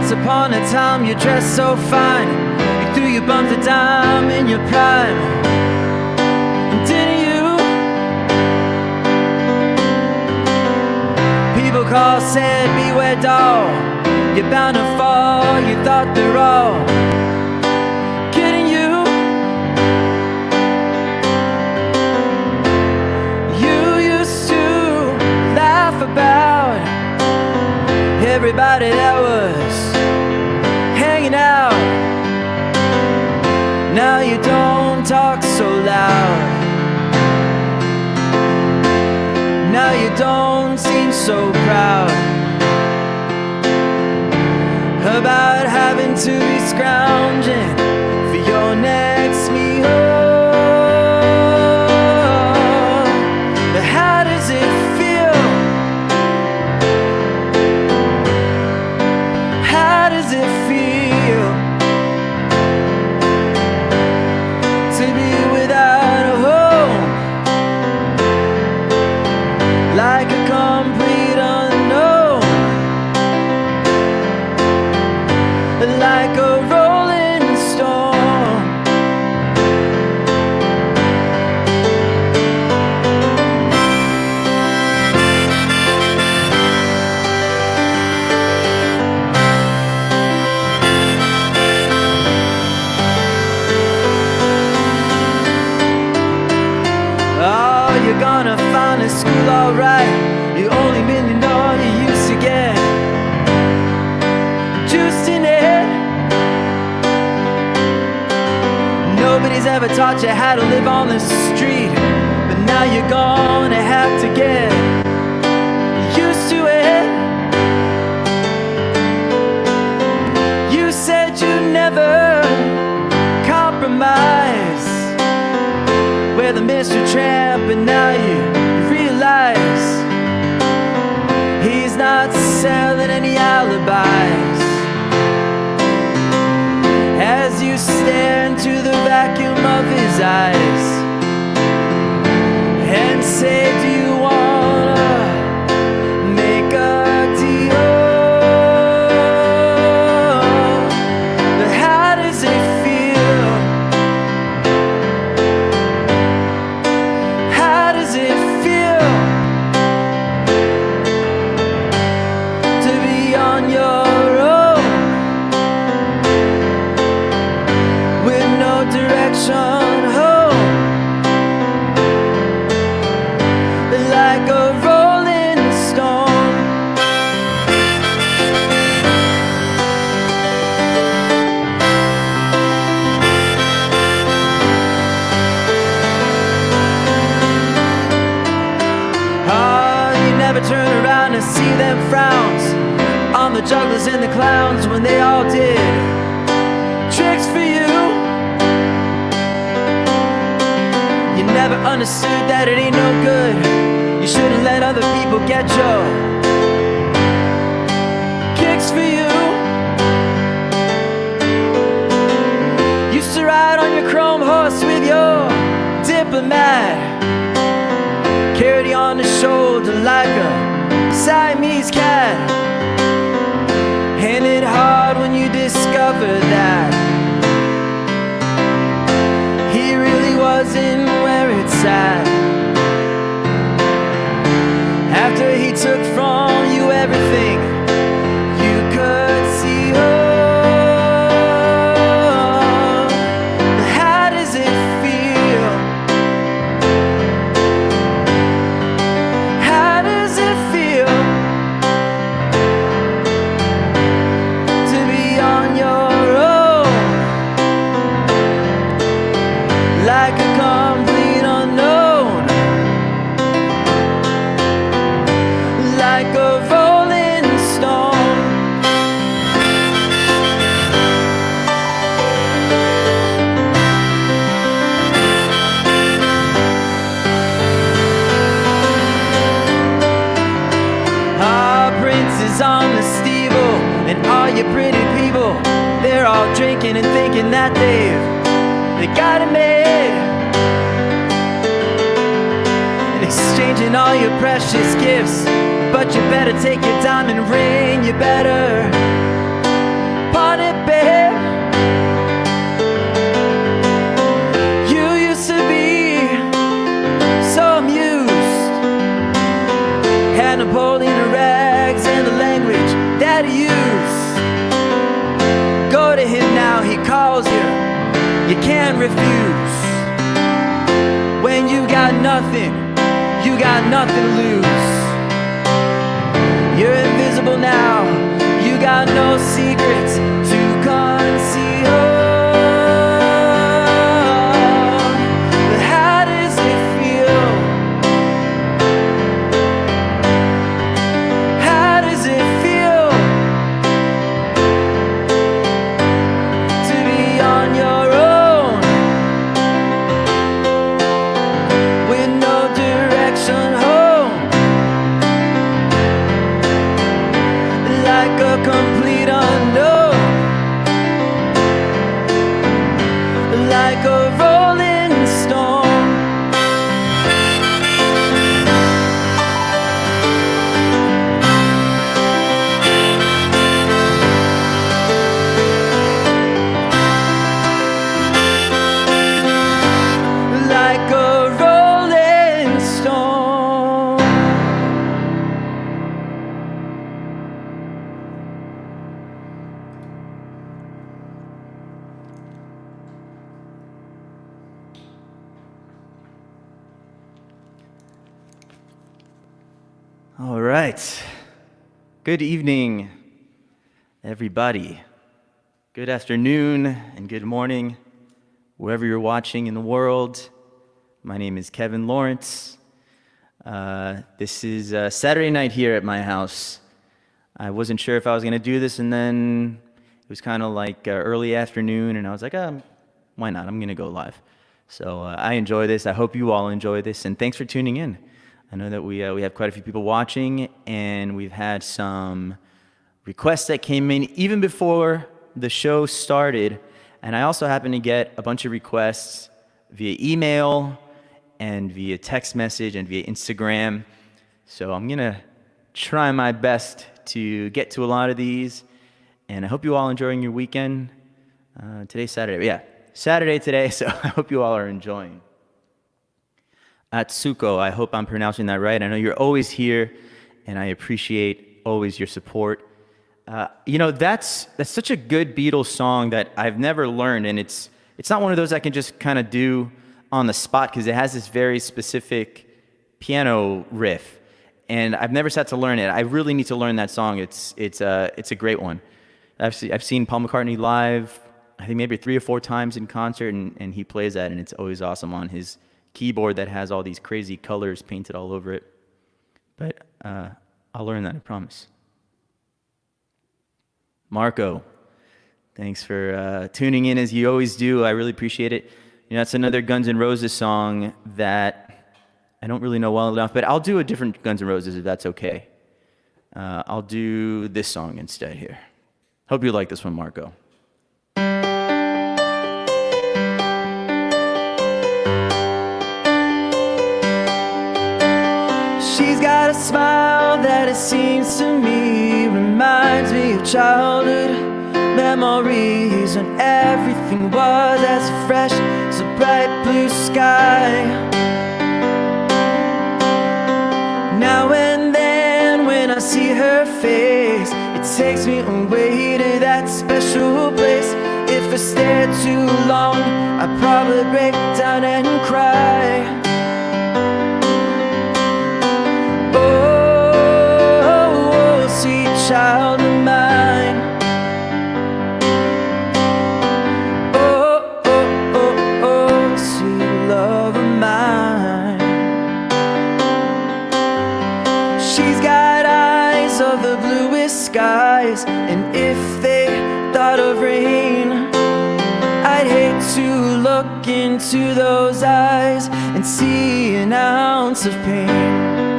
Once upon a time you dressed so fine, you threw your bump to dime in your prime. And didn't you? People call, said beware doll, you're bound to fall, you thought they're all kidding you. You used to laugh about everybody that was hanging out. Now you don't talk so loud. Now you don't seem so proud about having to be scrounging for your next meal. But how does it feel? How does it feel to be without a home? Like a complete unknown, like a rolling stone. Oh, you're gonna find a school alright. You only million all you used to get. Juiced in it. Nobody's ever taught you how to live on the street, but now you're gonna have to get used to it. You said you never compromise. We're the Mr. Tramp, and now you realize he's not selling any alibis. As you stare into the vacuum of his eyes and say, do you wanna make a deal? But how does it feel? How does it feel to be on your own with no direction home? Like a rolling stone. Oh, you never turn around to see them frowns on the jugglers and the clowns when they all did tricks for you. You never understood that it ain't no good. You shouldn't let other people get your kicks for you. Used to ride on your chrome horse with your diplomat, carried you on the shoulder like a Siamese cat. And it hard when you discover that he really wasn't where it's at. After he took from you everything you could see. Oh, how does it feel? How does it feel to be on your own? Like a complete unknown. Like a rolling stone. Our prince is on the steeple, and all you pretty people, they're all drinking and thinking that they got it made. And exchanging all your precious gifts, but you better take your diamond ring. You better want it, babe. You used to be so amused, had Napoleon rags and the language that he used. Go to him now, he calls you, you can't refuse. When you got nothing to lose. You're invisible now, you got no secrets to conceal. But how does it feel? How does it feel to be on your own with no direction home? Like a complete unknown, like a rolling stone. Like a rolling stone. All right. Good evening, everybody. Good afternoon and good morning, wherever you're watching in the world. My name is Kevin Laurence. This is Saturday night here at my house. I wasn't sure if I was going to do this, and then it was kind of like early afternoon, and I was like, why not? I'm going to go live. So I enjoy this. I hope you all enjoy this, and thanks for tuning in. I know that we have quite a few people watching, and we've had some requests that came in even before the show started, and I also happened to get a bunch of requests via email and via text message and via Instagram. So I'm going to try my best to get to a lot of these, and I hope you all enjoying your weekend. Today's Saturday. Yeah, Saturday today, so I hope you all are enjoying. Atsuko, I hope I'm pronouncing that right. I know you're always here, and I appreciate always your support. That's such a good Beatles song that I've never learned, and it's not one of those I can just kind of do on the spot because it has this very specific piano riff, and I've never sat to learn it. I really need to learn that song. It's a great one. I've seen Paul McCartney live, I think maybe 3 or 4 times in concert, and he plays that, and it's always awesome on his keyboard that has all these crazy colors painted all over it. But I'll learn that, I promise. Marco, thanks for tuning in as you always do. I really appreciate it. That's another Guns N' Roses song that I don't really know well enough, but I'll do a different Guns N' Roses if that's okay. I'll do this song instead here. Hope you like this one, Marco. She's got a smile that it seems to me reminds me of childhood memories when everything was as fresh as a bright blue sky. Now and then when I see her face, it takes me away to that special place. If I stare too long, I'd probably break down and cry. Child of mine. Oh, oh, oh, oh, sweet love of mine. She's got eyes of the bluest skies, and if they thought of rain, I'd hate to look into those eyes and see an ounce of pain.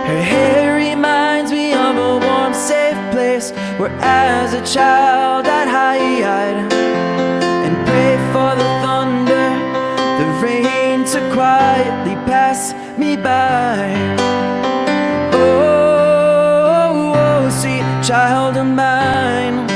Her hair reminds me of a warm, safe place where as a child I'd hide and pray for the thunder, the rain to quietly pass me by. Oh, oh, oh, sweet child of mine.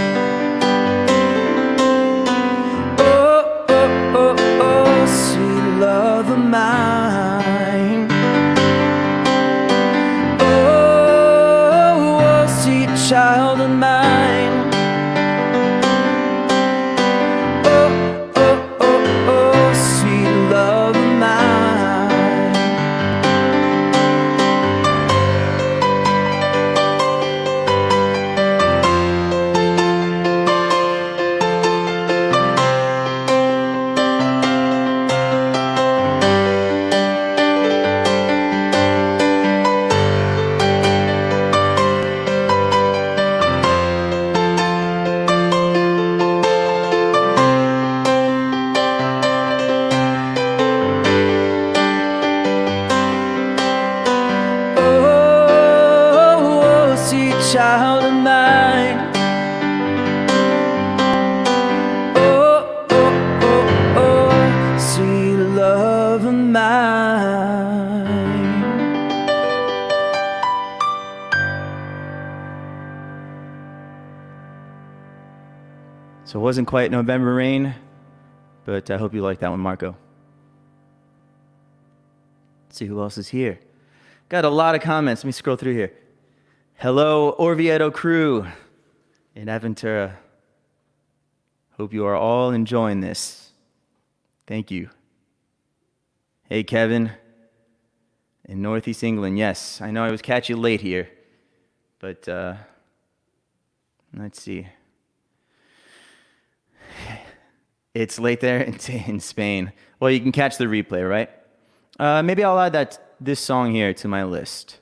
child of mine. Oh, oh, oh, oh, sweet love of mine. So it wasn't quite November Rain, but I hope you like that one, Marco. Let's see who else is here. Got a lot of comments. Let me scroll through here. Hello, Orvieto crew in Aventura. Hope you are all enjoying this. Thank you. Hey, Kevin in Northeast England. Yes, I know I was catching you late here, but let's see. It's late there in Spain. Well, you can catch the replay, right? Maybe I'll add this song here to my list.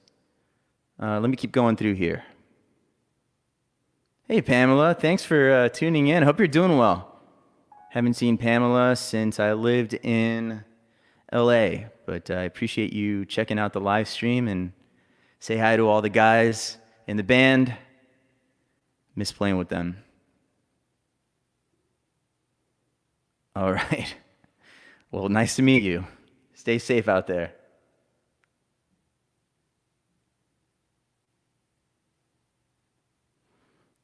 Let me keep going through here. Hey, Pamela. Thanks for tuning in. Hope you're doing well. Haven't seen Pamela since I lived in LA, but I appreciate you checking out the live stream and say hi to all the guys in the band. Miss playing with them. All right. Well, nice to meet you. Stay safe out there.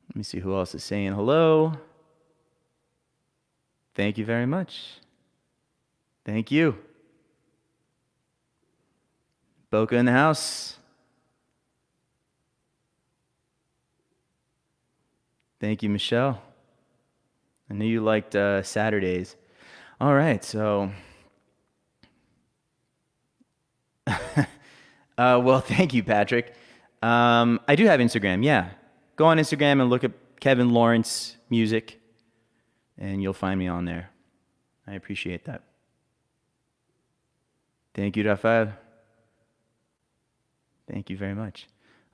Let me see who else is saying hello. Thank you very much. Thank you. Boca in the house. Thank you, Michelle. I knew you liked Saturdays. All right, so... well, thank you, Patrick. I do have Instagram, yeah. Go on Instagram and look up Kevin Laurence Music, and you'll find me on there. I appreciate that. Thank you, Rafael. Thank you very much.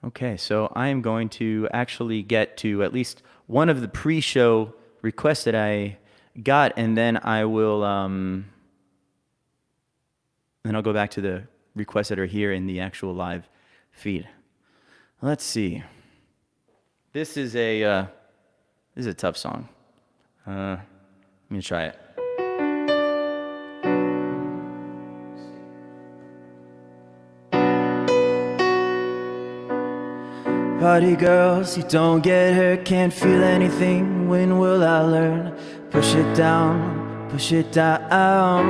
Okay, so I am going to actually get to at least one of the pre-show requests that I got, and then I will, then I'll go back to the requests that are here in the actual live feed. Let's see. This is a tough song. Let me try it. Party girls, you don't get hurt, can't feel anything. When will I learn? Push it down, push it down.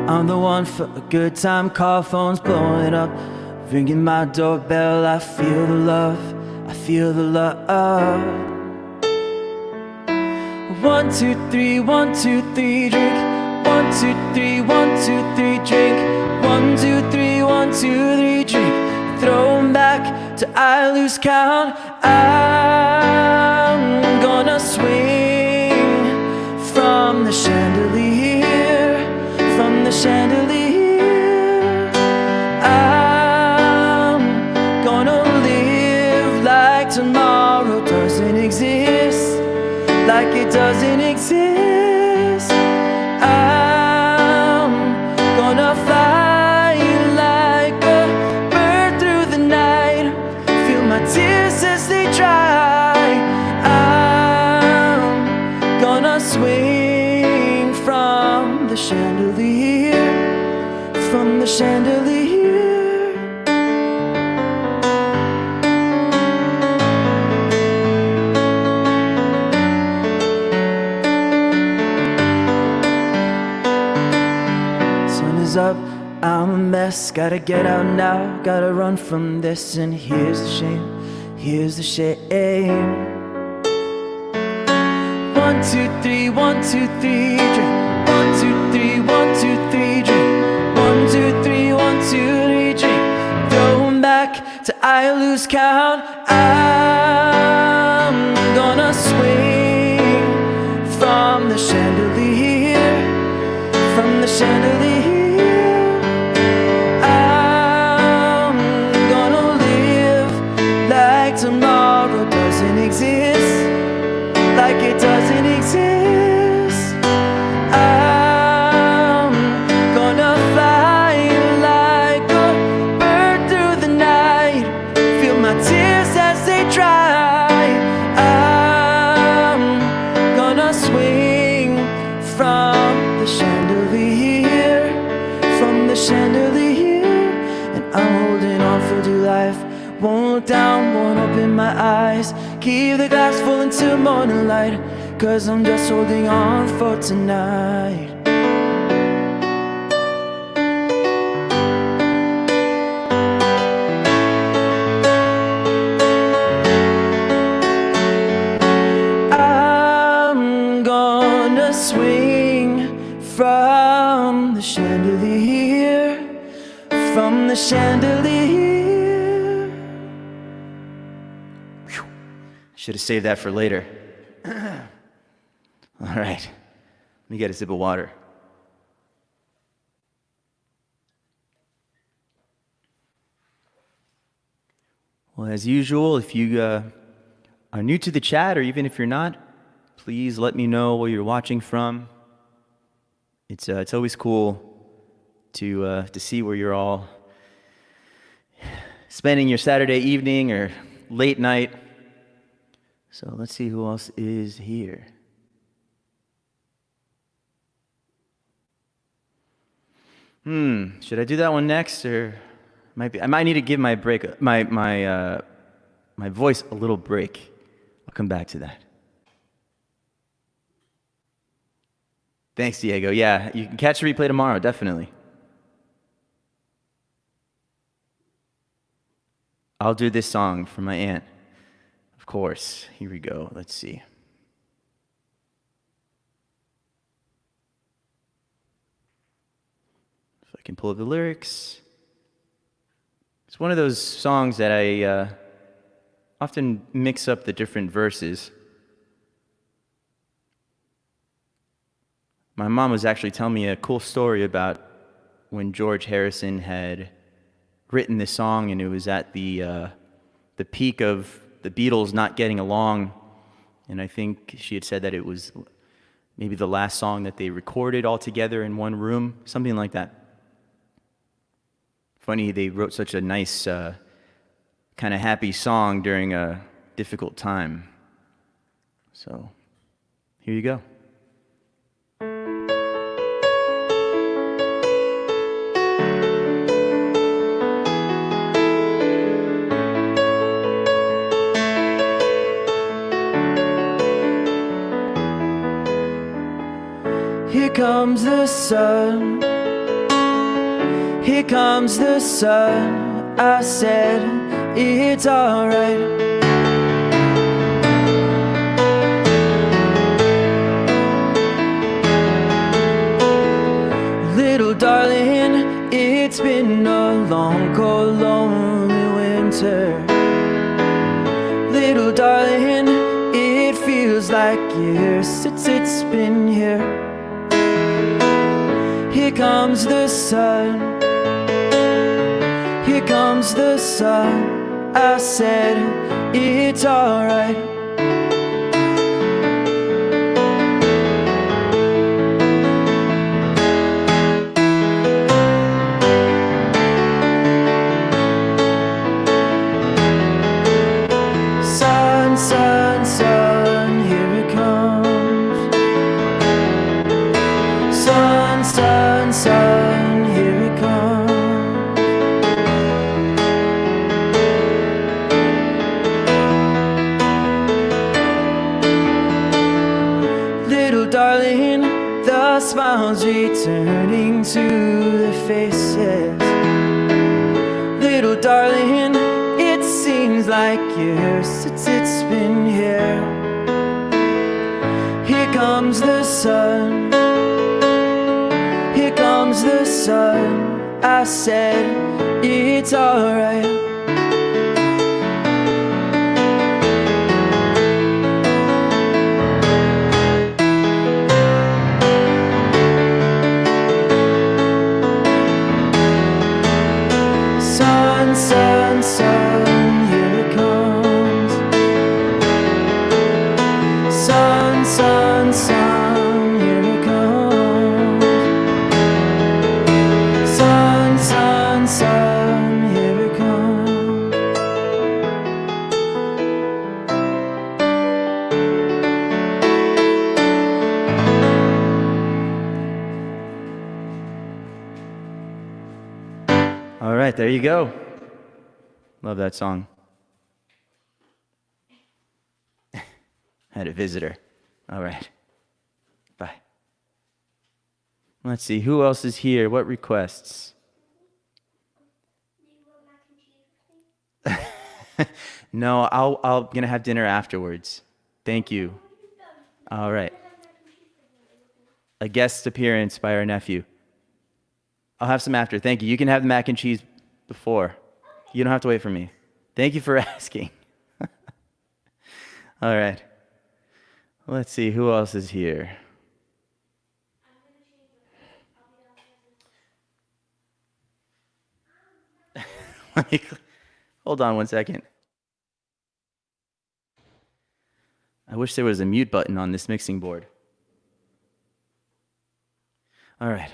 I'm the one for a good time, call phones blowing up, ringing my doorbell. I feel the love, I feel the love. 1, 2, 3, 1, 2, 3, drink. 1, 2, 3, 1, 2, 3, drink. 1, 2, 3, 1, 2, 3, drink. Throw 'em back till I lose count. I'm gonna swing from the chandelier, from the chandelier. I'm gonna live like tomorrow doesn't exist, like it doesn't exist. I'm gonna fly like a bird through the night, feel my tears as they dry. I'm gonna swing from the chandelier, from the chandelier. Up, I'm a mess, gotta get out now, gotta run from this, and here's the shame, here's the shame. 1, 2, 3, 1, 2, 3, drink. 1, 2, 3, 1, 2, 3, drink. 1, 2, 3, 1, 2, 3, drink. Throw 'em back till I lose count. I'm gonna swing from the chandelier, from the chandelier. Tomorrow doesn't exist, like it doesn't exist. I'm gonna fly like a bird through the night, chandelier, and I'm holding on for dear life. Won't look down, won't open my eyes. Keep the glass full until morning light, 'cause I'm just holding on for tonight. I'm gonna swing from the chandelier, from the chandelier. Should have saved that for later. All right, let me get a sip of water. Well, as usual, if you are new to the chat, or even if you're not, please let me know where you're watching from. It's always cool to see where you're all spending your Saturday evening or late night. So let's see who else is here. Should I do that one next, or I might need to give my voice a little break. I'll come back to that. Thanks, Diego. Yeah, you can catch the replay tomorrow, definitely. I'll do this song for my aunt. Of course. Here we go. Let's see. If I can pull up the lyrics. It's one of those songs that I often mix up the different verses. My mom was actually telling me a cool story about when George Harrison had written this song, and it was at the peak of the Beatles not getting along, and I think she had said that it was maybe the last song that they recorded all together in one room, something like that. Funny, they wrote such a nice, kind of happy song during a difficult time. So, here you go. Here comes the sun, here comes the sun. I said, it's alright. Little darling, it's been a long, cold, lonely winter. Little darling, it feels like years since it's been here. Here comes the sun, here comes the sun. I said, it's alright. Sun, sun, sun, here it comes. Sun, sun, sun, here it comes. Little darling, the smiles returning to the faces. Little darling, it seems like years since it's been here. Here comes the sun, here comes the sun. I said, it's alright. Sun, sun, sun, here it comes. Sun, sun, sun, here it comes. Sun, sun, sun, here it comes. All right, there you go. Love that song. Had a visitor. All right. Bye. Let's see, who else is here? What requests? No, I'm gonna have dinner afterwards. Thank you. All right. A guest appearance by our nephew. I'll have some after. Thank you. You can have the mac and cheese before. You don't have to wait for me. Thank you for asking. All right. Let's see, who else is here? Hold on one second. I wish there was a mute button on this mixing board. All right.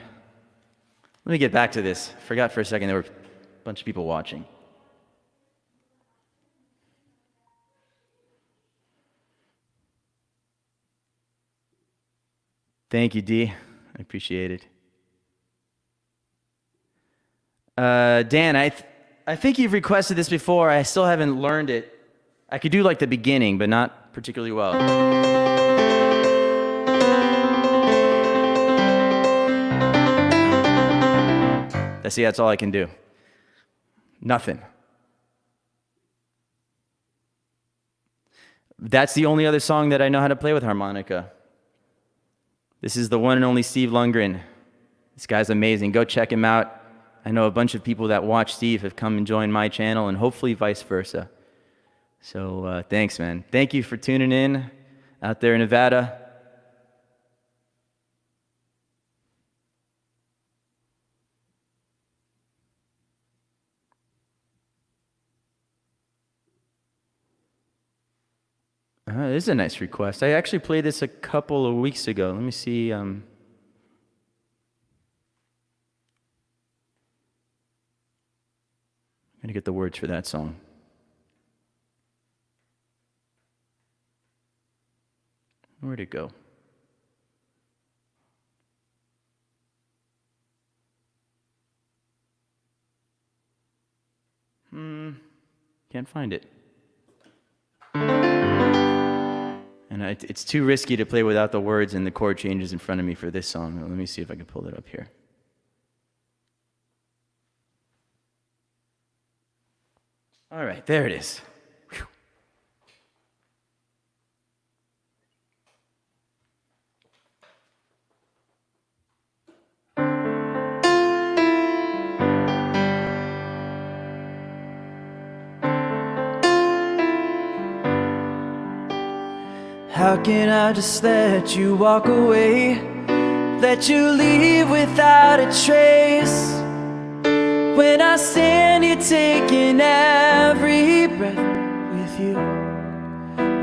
Let me get back to this. Forgot for a second there were a bunch of people watching. Thank you, Dee. I appreciate it. Dan, I think you've requested this before. I still haven't learned it. I could do like the beginning, but not particularly well. See, that's all I can do. Nothing. That's the only other song that I know how to play with harmonica. This is the one and only Steve Lundgren. This guy's amazing. Go check him out. I know a bunch of people that watch Steve have come and joined my channel, and hopefully vice versa. So thanks, man. Thank you for tuning in out there in Nevada. This is a nice request. I actually played this a couple of weeks ago. Let me see. I'm going to get the words for that song. Where'd it go? Can't find it. And it's too risky to play without the words and the chord changes in front of me for this song. Let me see if I can pull it up here. All right, there it is. Whew. How can I just let you walk away? Let you leave without a trace? When I stand here taking every breath with you.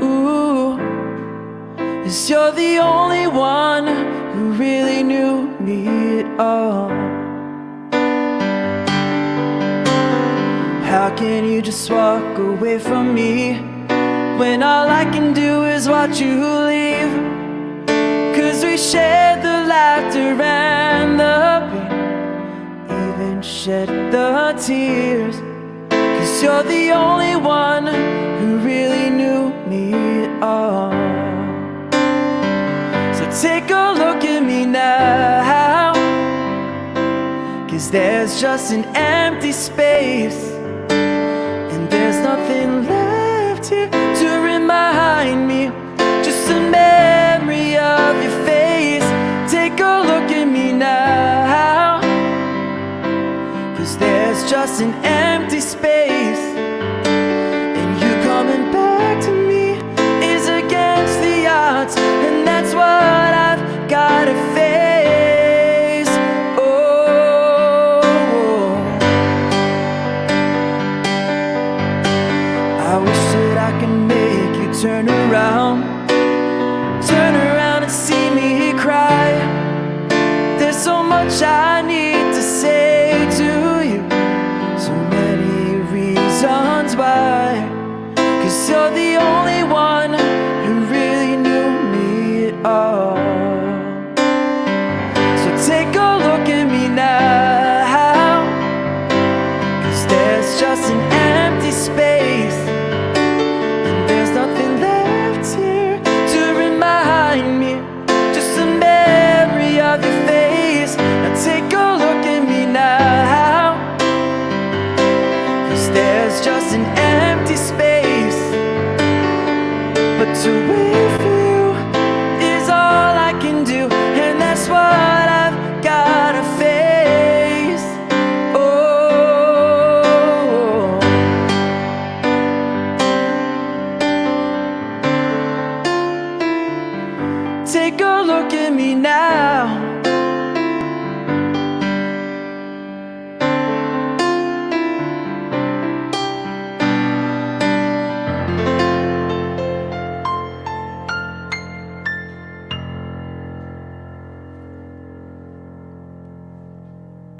Ooh, 'cause you're the only one who really knew me at all. How can you just walk away from me when all I can do is watch you leave? 'Cause we shared the laughter and the pain, even shed the tears. 'Cause you're the only one who really knew me at all. So take a look at me now, 'cause there's just an empty space, and there's nothing left here to remind me, just a memory of your face. Take a look at me now, 'cause there's just an empty space, and you coming back to me is against the odds, and that's what I've gotta face. Oh, I wish that I could make you turn around and see me cry. There's so much I need to say to you, so many reasons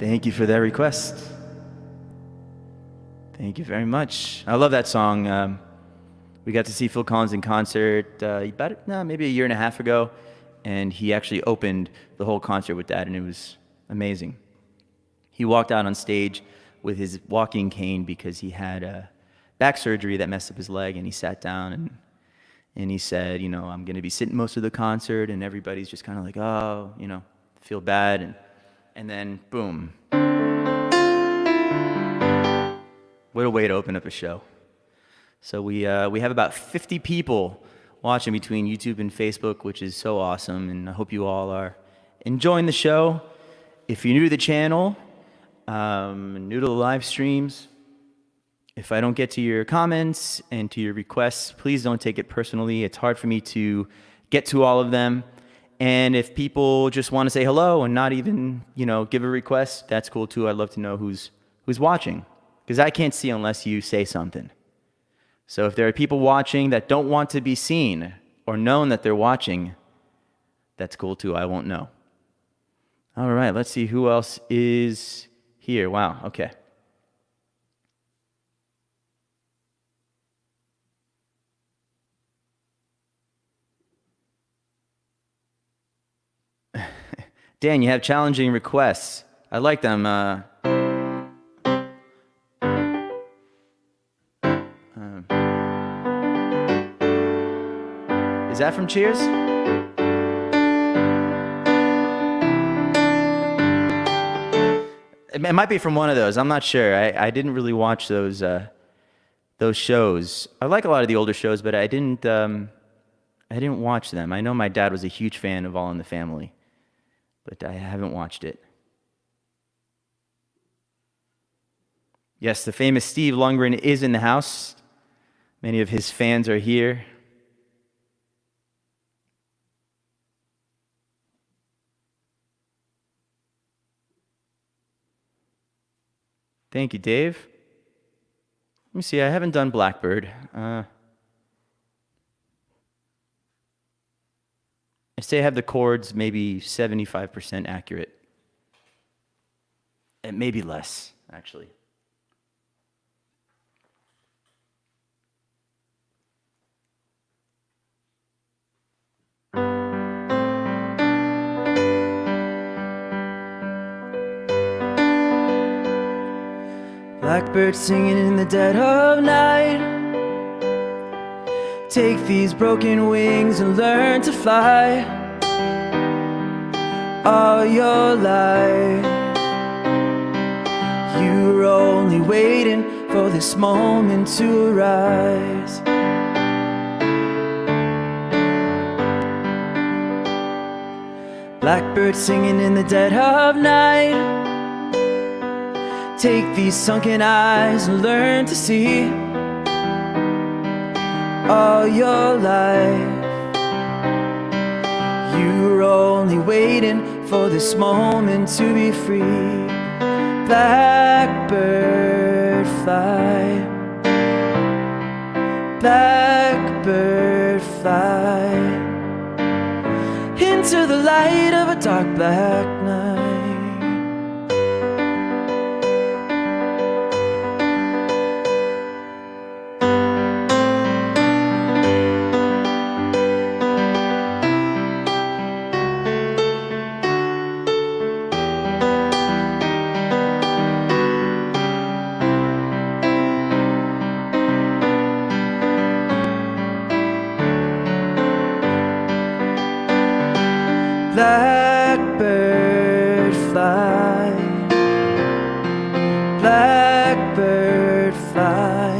Thank you for that request. Thank you very much. I love that song. We got to see Phil Collins in concert maybe a year and a half ago, and he actually opened the whole concert with that, and it was amazing. He walked out on stage with his walking cane because he had back surgery that messed up his leg, and he sat down and he said, I'm going to be sitting most of the concert, and everybody's just kind of like, oh, feel bad, and then boom. What a way to open up a show. So we have about 50 people watching between YouTube and Facebook, which is so awesome, and I hope you all are enjoying the show. If you're new to the channel, new to the live streams, if I don't get to your comments and to your requests, please don't take it personally. It's hard for me to get to all of them. And if people just want to say hello and not even, give a request, that's cool too. I'd love to know who's watching, because I can't see unless you say something. So if there are people watching that don't want to be seen or known that they're watching, that's cool too. I won't know. All right, let's see who else is here. Wow, okay. Dan, you have challenging requests. I like them. Is that from Cheers? It might be from one of those. I'm not sure. I didn't really watch those shows. I like a lot of the older shows, but I didn't watch them. I know my dad was a huge fan of All in the Family, but I haven't watched it. Yes, the famous Steve Lundgren is in the house. Many of his fans are here. Thank you, Dave. Let me see, I haven't done Blackbird. I say I have the chords maybe 75% accurate. And maybe less, actually. Blackbird singing in the dead of night. Take these broken wings and learn to fly. All your life you were only waiting for this moment to arise. Blackbird singing in the dead of night. Take these sunken eyes and learn to see. All your life you were only waiting for this moment to be free. Blackbird fly. Blackbird fly into the light of a dark black night. Blackbird fly, blackbird fly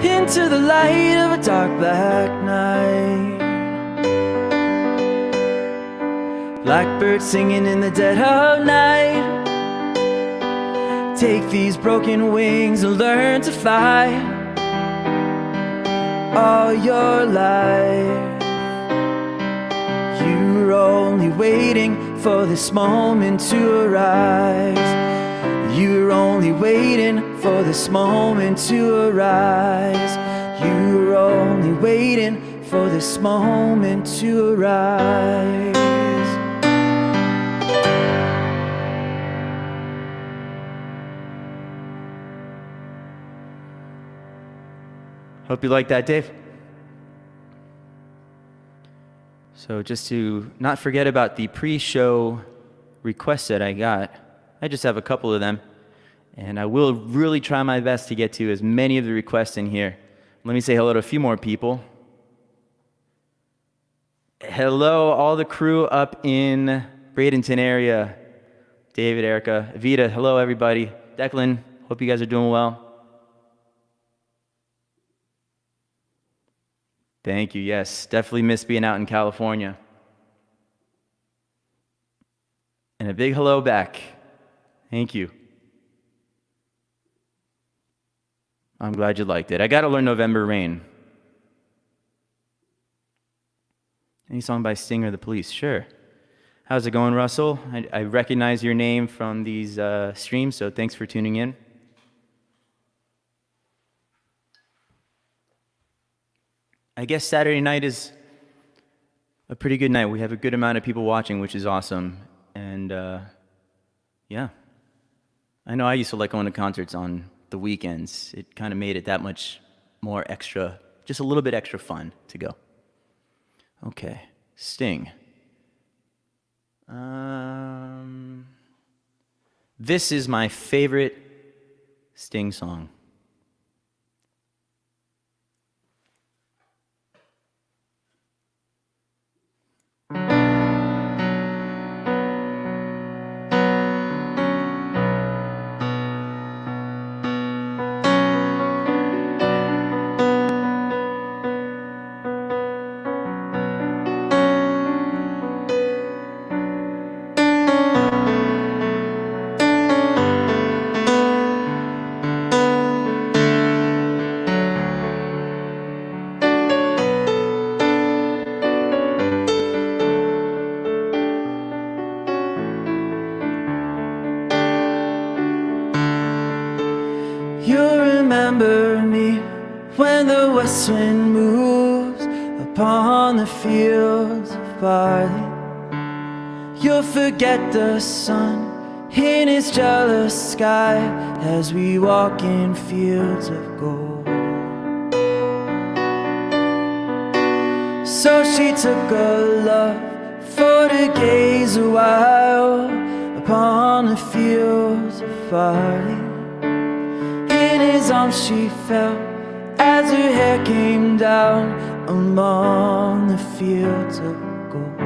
into the light of a dark black night. Blackbird singing in the dead of night. Take these broken wings and learn to fly. All your life you were only waiting for this moment to arise. You were only waiting for this moment to arise. You were only waiting for this moment to arise. Hope you like that, Dave. So just to not forget about the pre-show requests that I got, I just have a couple of them, and I will really try my best to get to as many of the requests in here. Let me say hello to a few more people. Hello, all the crew up in Bradenton area. David, Erica, Vita, hello everybody. Declan, hope you guys are doing well. Thank you, yes. Definitely miss being out in California. And a big hello back. Thank you. I'm glad you liked it. I gotta learn November Rain. Any song by Sting or The Police? Sure. How's it going, Russell? I recognize your name from these streams, so thanks for tuning in. I guess Saturday night is a pretty good night. We have a good amount of people watching, which is awesome. And yeah, I know I used to like going to concerts on the weekends. It kind of made it that much more extra, just a little bit extra fun to go. Okay, Sting. This is my favorite Sting song. Wind moves upon the fields of barley. You'll forget the sun in his jealous sky as we walk in fields of gold. So she took a love for to gaze a while upon the fields of barley. In his arms she fell as her hair came down among the fields of gold.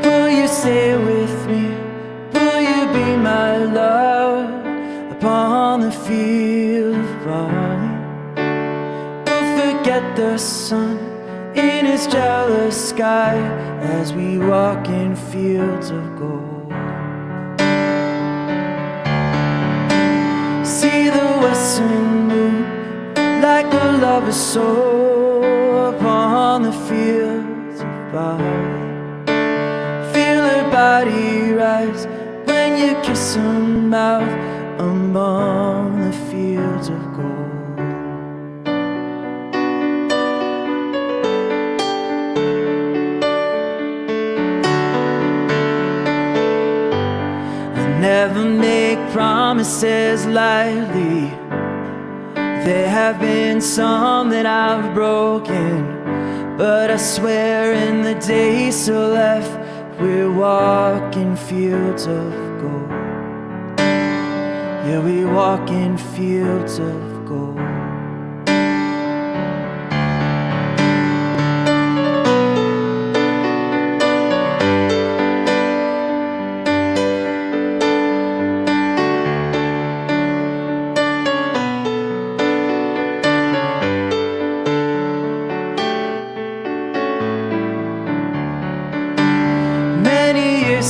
Will you stay with me? Will you be my love upon the field of barley? We'll forget the sun in his jealous sky as we walk in fields of gold. See the western moon like a lover's soul upon the fields of barley. Feel her body rise when you kiss her mouth among the fields of gold. I never make promises lightly. There have been some that I've broken, but I swear in the days still left, we're walking fields of gold. Yeah, we walk in fields of gold.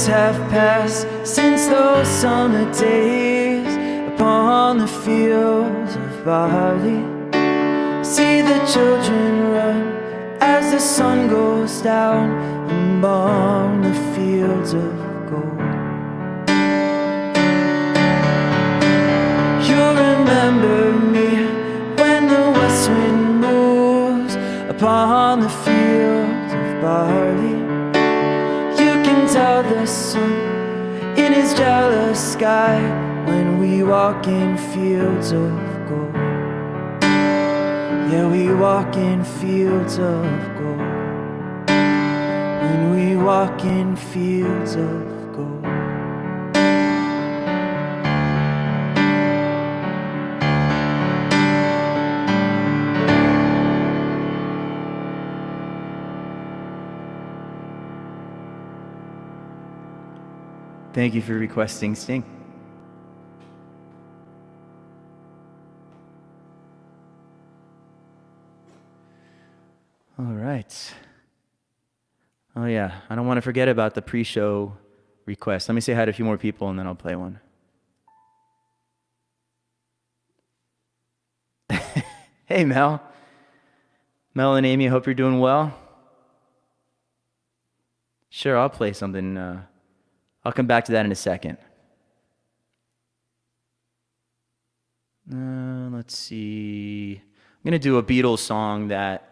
Have passed since those summer days upon the fields of barley. See the children run as the sun goes down among the fields of gold. You'll remember me when the west wind moves upon the fields of barley. Tell the sun in his jealous sky when we walk in fields of gold. Yeah, we walk in fields of gold. And we walk in fields of gold. Thank you for requesting Sting. All right. Oh yeah, I don't want to forget about the pre-show request. Let me say hi to a few more people and then I'll play one. Hey Mel. Mel and Amy, I hope you're doing well. Sure, I'll play something. I'll come back to that in a second. Let's see. I'm going to do a Beatles song that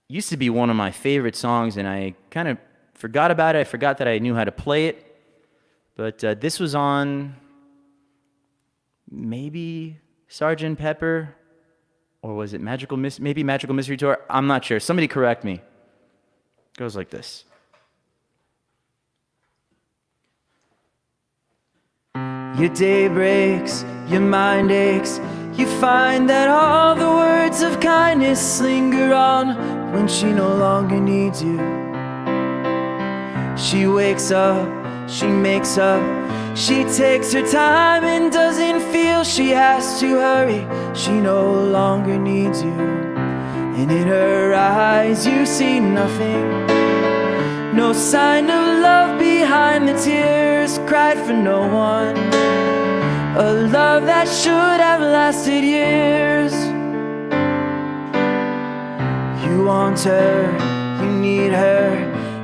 used to be one of my favorite songs, and I kind of forgot about it. I forgot that I knew how to play it. But this was on maybe Sgt. Pepper, or was it maybe Magical Mystery Tour? I'm not sure. Somebody correct me. It goes like this. Your day breaks, your mind aches. You find that all the words of kindness linger on when she no longer needs you. She wakes up, she makes up, she takes her time and doesn't feel she has to hurry. She no longer needs you. And in her eyes you see nothing. No sign of love behind the tears cried for no one. A love that should have lasted years. You want her, you need her,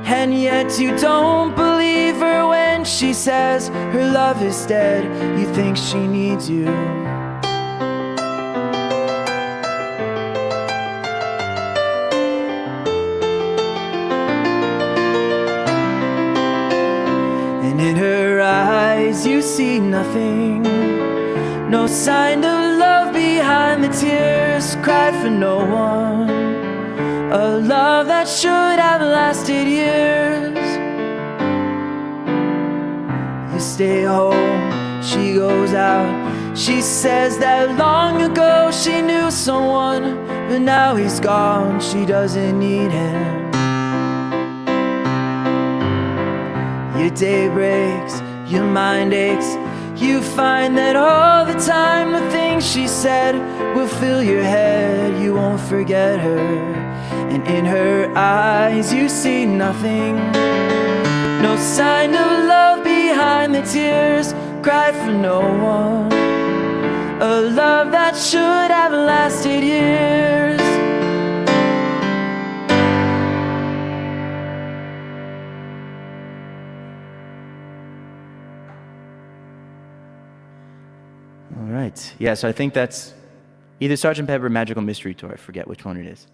and yet you don't believe her when she says her love is dead. You think she needs you. And in her eyes you see nothing. No sign of love behind the tears cried for no one. A love that should have lasted years. You stay home, she goes out. She says that long ago she knew someone, but now he's gone, she doesn't need him. Your day breaks, your mind aches. You find that all the time the things she said will fill your head. You won't forget her. And in her eyes you see nothing. No sign of love behind the tears cried for no one. A love that should have lasted years. All right. Yeah, so I think that's either Sgt. Pepper or Magical Mystery Tour. I forget which one it is.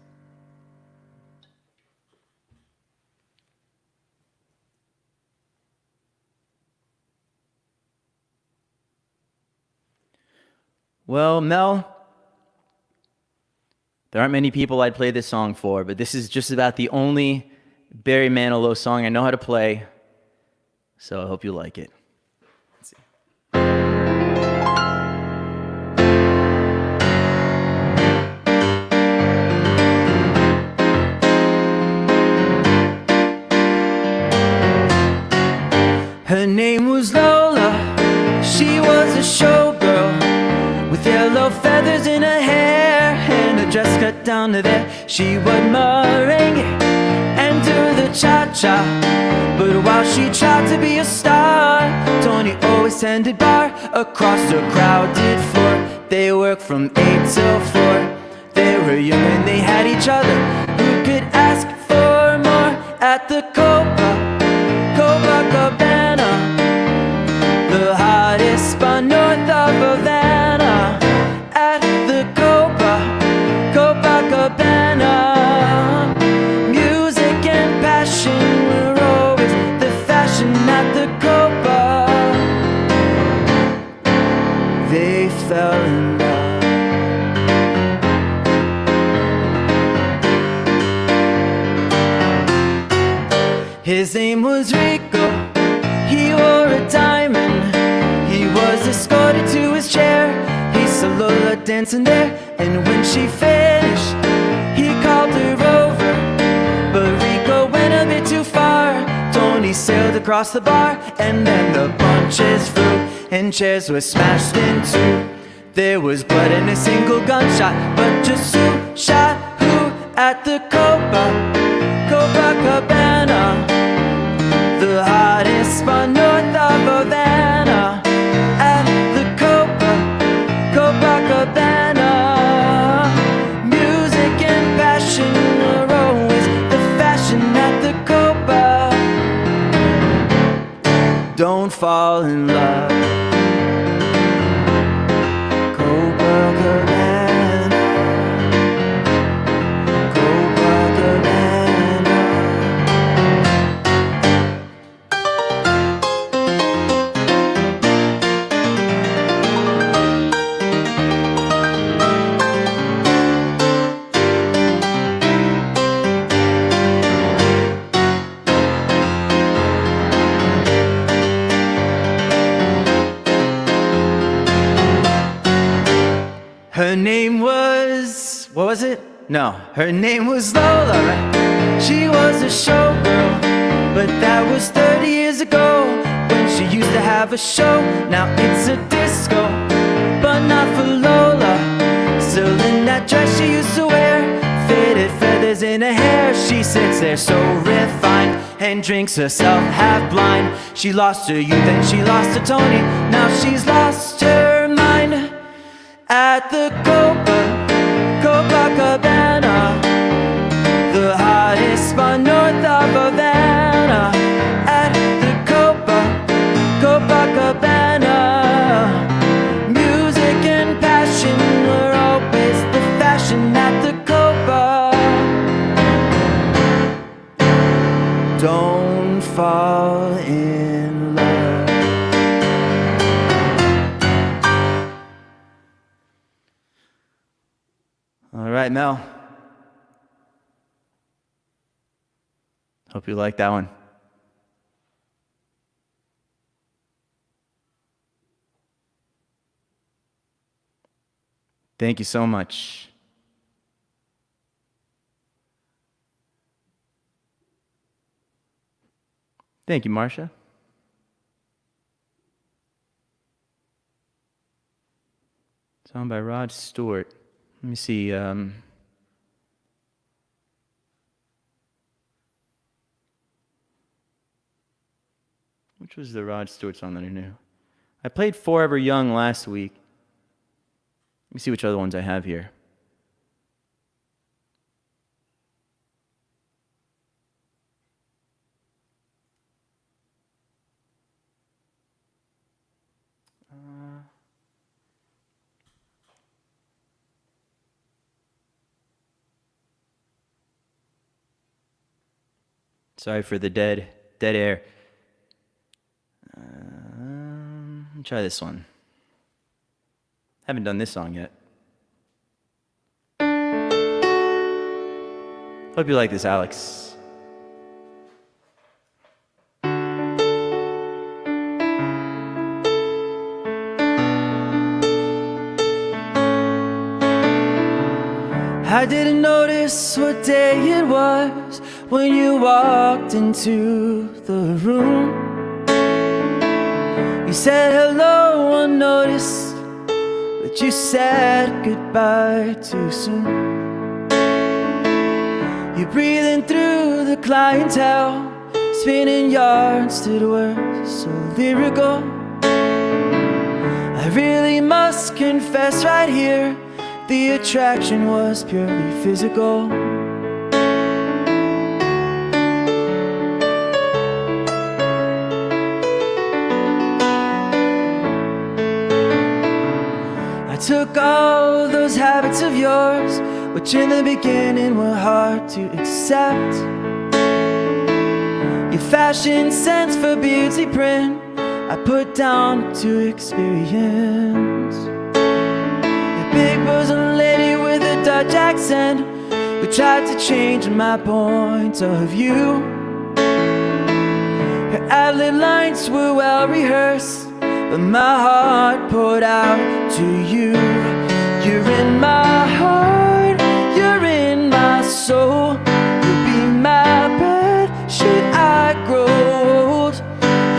Well, Mel, there aren't many people I'd play this song for, but this is just about the only Barry Manilow song I know how to play, so I hope you like it. Let's see. Her name was Lola, she was a showgirl, with yellow feathers in her hair and her dress cut down to there. She would merengue and do the cha-cha, but while she tried to be a star, Tony always tended bar across the crowded floor. They worked from 8 till 4. They were young and they had each other. Who could ask for more? At the Copacabana, the hottest spot north of Havana. At the Copacabana, music and passion were always the fashion at the Copa. They fell in love. was Rico, he wore a diamond. He was escorted to his chair. He saw Lola dancing there, and when she finished, he called her over. But Rico went a bit too far. Tony sailed across the bar, and then the bunches flew, and chairs were smashed in two. There was blood and a single gunshot, but just who shot who at the Copacabana? The hottest spot north of Havana. At the Copacabana. Music and passion are always the fashion at the Copa. Don't fall in love. Her name was, what was it? No, her name was Lola, right? She was a showgirl, but that was 30 years ago, when she used to have a show. Now it's a disco, but not for Lola. Still in that dress she used to wear, faded feathers in her hair. She sits there so refined, and drinks herself half blind. She lost her youth and she lost her Tony. Now she's lost her mind. At the Copacabana, the hottest spot north of Havana. At the Copacabana, music and passion are always the fashion at the Copa. Don't fall in love. All right, Mel. Hope you like that one. Thank you so much. Thank you, Marcia. Song by Rod Stewart. Let me see. Which was the Rod Stewart song that I knew? I played Forever Young last week. Let me see which other ones I have here. Sorry for the dead air. Let me try this one. Haven't done this song yet. Hope you like this, Alex. I didn't notice what day it was when you walked into the room. You said hello unnoticed, but you said goodbye too soon. You're breathing through the clientele, spinning yards that were so lyrical. I really must confess right here, the attraction was purely physical. I took all those habits of yours, which in the beginning were hard to accept. Your fashion sense for beauty print, I put down to experience. Big bosom lady with a Dutch accent who tried to change my point of view. Her ad-lib lines were well rehearsed, but my heart poured out to you. You're in my heart, you're in my soul. You'll be my breath should I grow old.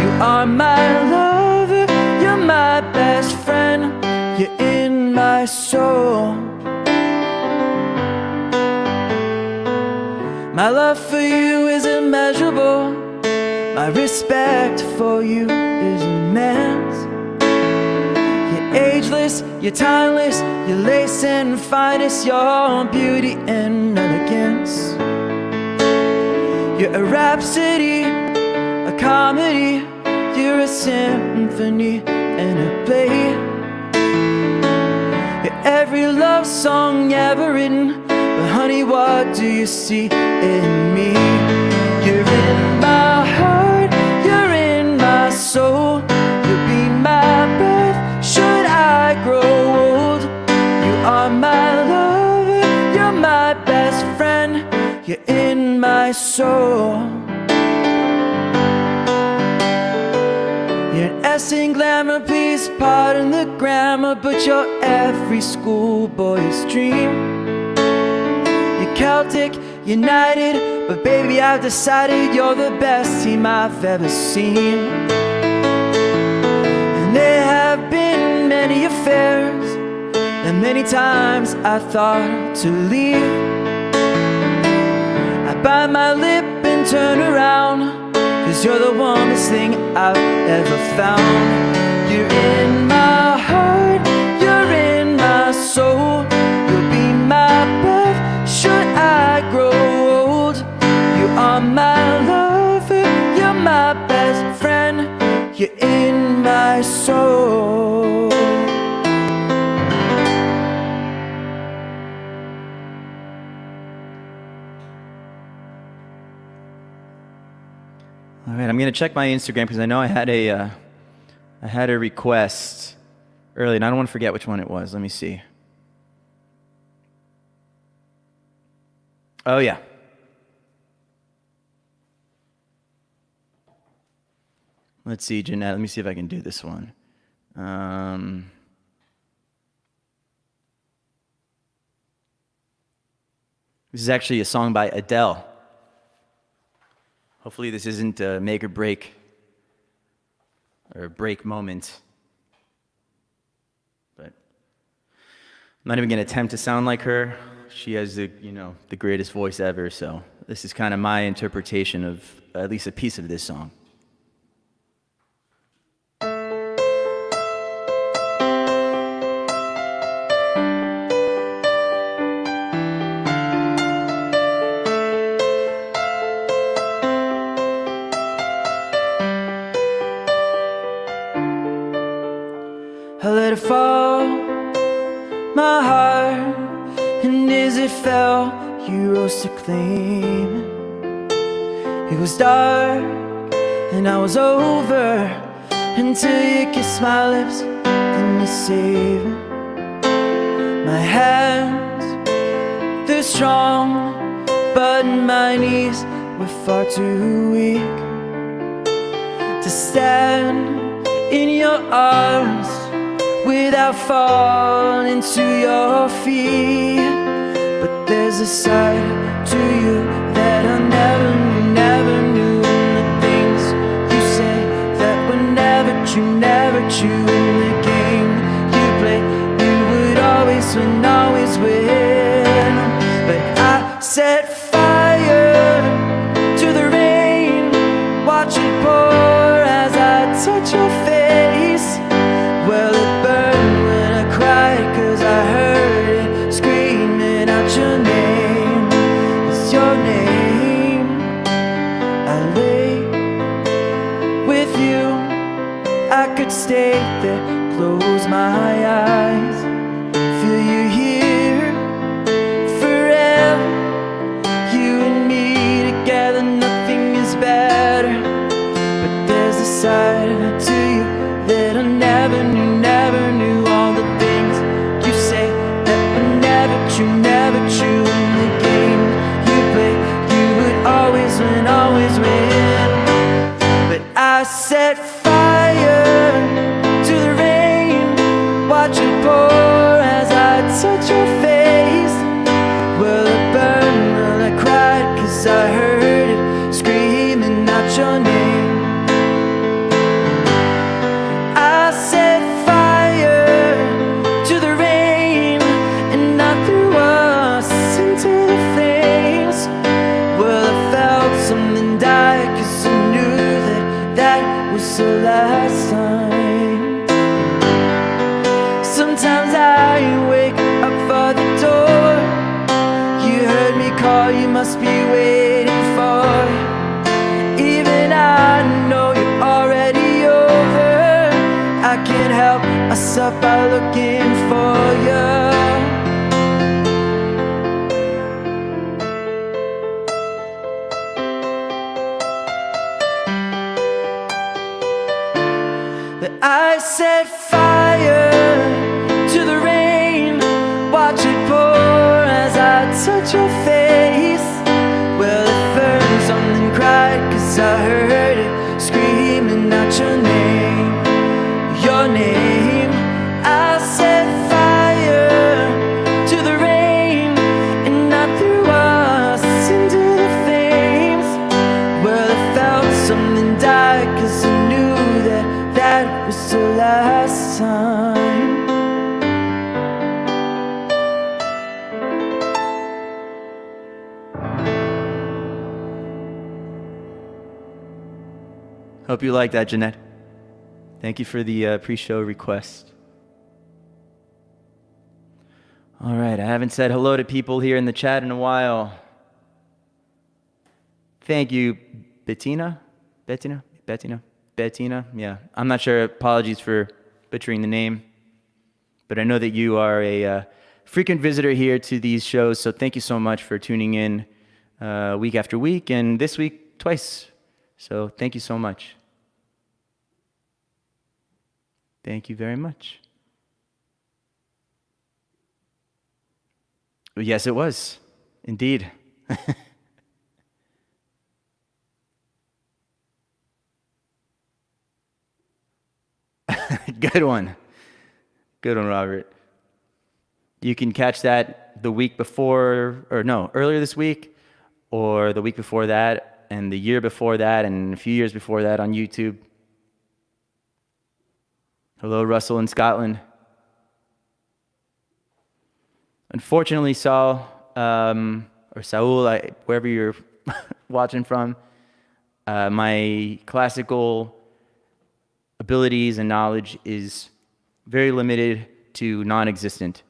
You are my lover, you're my best friend. You're in my soul. My love for you is immeasurable. My respect for you is immense. You're ageless, you're timeless, you're lace and finest, your beauty and elegance. You're a rhapsody, a comedy, you're a symphony and a play. You're every love song ever written, but honey, what do you see in me? You're in my heart, you're in my soul. You'll be my breath should I grow old. You are my lover, you're my best friend. You're in my soul. You're an S in glamour, please pardon the grammar, but you're every schoolboy's dream. You're Celtic, united, but baby I've decided you're the best team I've ever seen. And there have been many affairs, and many times I thought to leave. I bite my lip and turn around, 'cause you're the warmest thing I've ever found. You're in my heart, you're in my soul. You'll be my breath should I grow old. You are my lover, you're my best friend. You're in my soul. All right, I'm gonna check my Instagram because I know I had a request earlier, and I don't want to forget which one it was. Let me see. Oh yeah. Let's see, Jeanette. Let me see if I can do this one. This is actually a song by Adele. Hopefully this isn't a make or break or a break moment. But I'm not even going to attempt to sound like her. She has the greatest voice ever, so this is kind of my interpretation of at least a piece of this song. I let it fall, my heart, and as it fell, you rose to claim it. It was dark, and I was over, until you kissed my lips, then you saved it. My hands, they're strong, but my knees were far too weak to stand in your arms without falling to your feet. But there's a side to you that I never knew. And the things you say that were never true. In the game you play, you would always win. But I set fire to the rain, watch it pour as I touch your face. Well, it burned when I cried, 'cause I heard it screaming out your name. It's your name. I lay with you, I could stay there, close my eyes, feel you here forever. You and me together, nothing is better. But there's a side to you that I never knew. All the things you say that were never true. In the game you play, you would always win. But I can't help myself by looking for you. That I set fire to the rain, watch it pour as I touch your face. Well, at first something cried, 'cause I heard it screaming out your name, your name. I set fire to the rain, and I threw us into the flames. Well, I felt something die, 'cause I knew that that was the last time. Hope you like that, Jeanette. Thank you for the pre-show request. All right, I haven't said hello to people here in the chat in a while. Thank you, Bettina? Yeah, I'm not sure. Apologies for butchering the name. But I know that you are a frequent visitor here to these shows, so thank you so much for tuning in week after week, and this week twice. So thank you so much. Thank you very much. Yes, it was. Indeed. Good one. Good one, Robert. You can catch that the week before, or no, earlier this week, or the week before that, and the year before that, and a few years before that on YouTube. Hello, Russell in Scotland. Unfortunately, Saul, or Saul, wherever you're watching from, my classical abilities and knowledge is very limited to non-existent.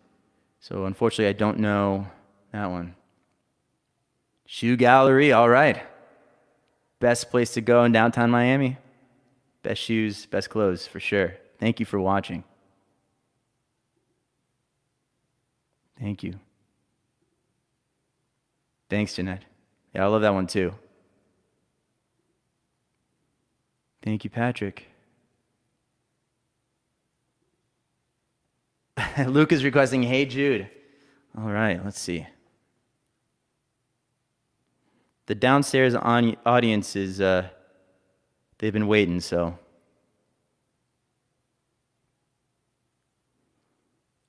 So unfortunately, I don't know that one. Shoe Gallery, all right. Best place to go in downtown Miami. Best shoes, best clothes, for sure. Thank you for watching. Thank you. Thanks, Jeanette. Yeah, I love that one too. Thank you, Patrick. Luke is requesting, Hey Jude. All right, let's see. The downstairs audience is, they've been waiting, so.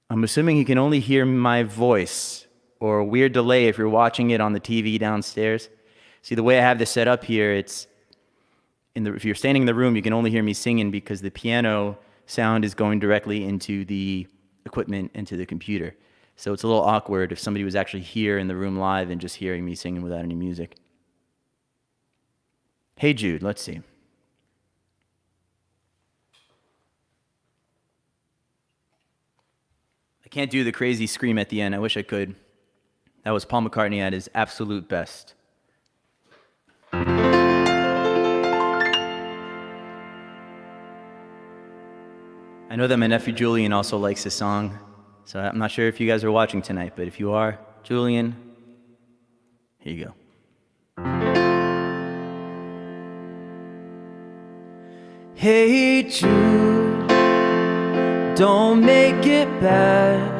I'm assuming you can only hear my voice, or a weird delay if you're watching it on the TV downstairs. See, the way I have this set up here, it's if you're standing in the room, you can only hear me singing because the piano sound is going directly into the equipment, into the computer. So it's a little awkward if somebody was actually here in the room live and just hearing me singing without any music. Hey Jude, let's see. I can't do the crazy scream at the end. I wish I could. That was Paul McCartney at his absolute best. I know that my nephew Julian also likes this song, so I'm not sure if you guys are watching tonight, but if you are, Julian, here you go. Hey Jude, don't make it bad.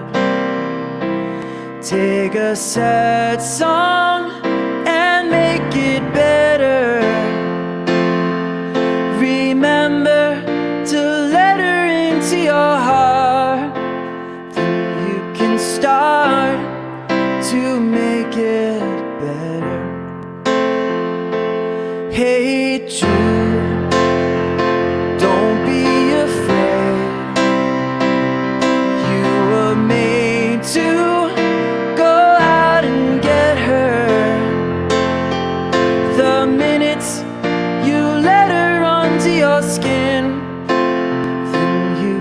Take a sad song and make it better. Remember to let her into your heart. Then you can start to make it better. Hey Jude, don't be afraid. You were made to skin, then you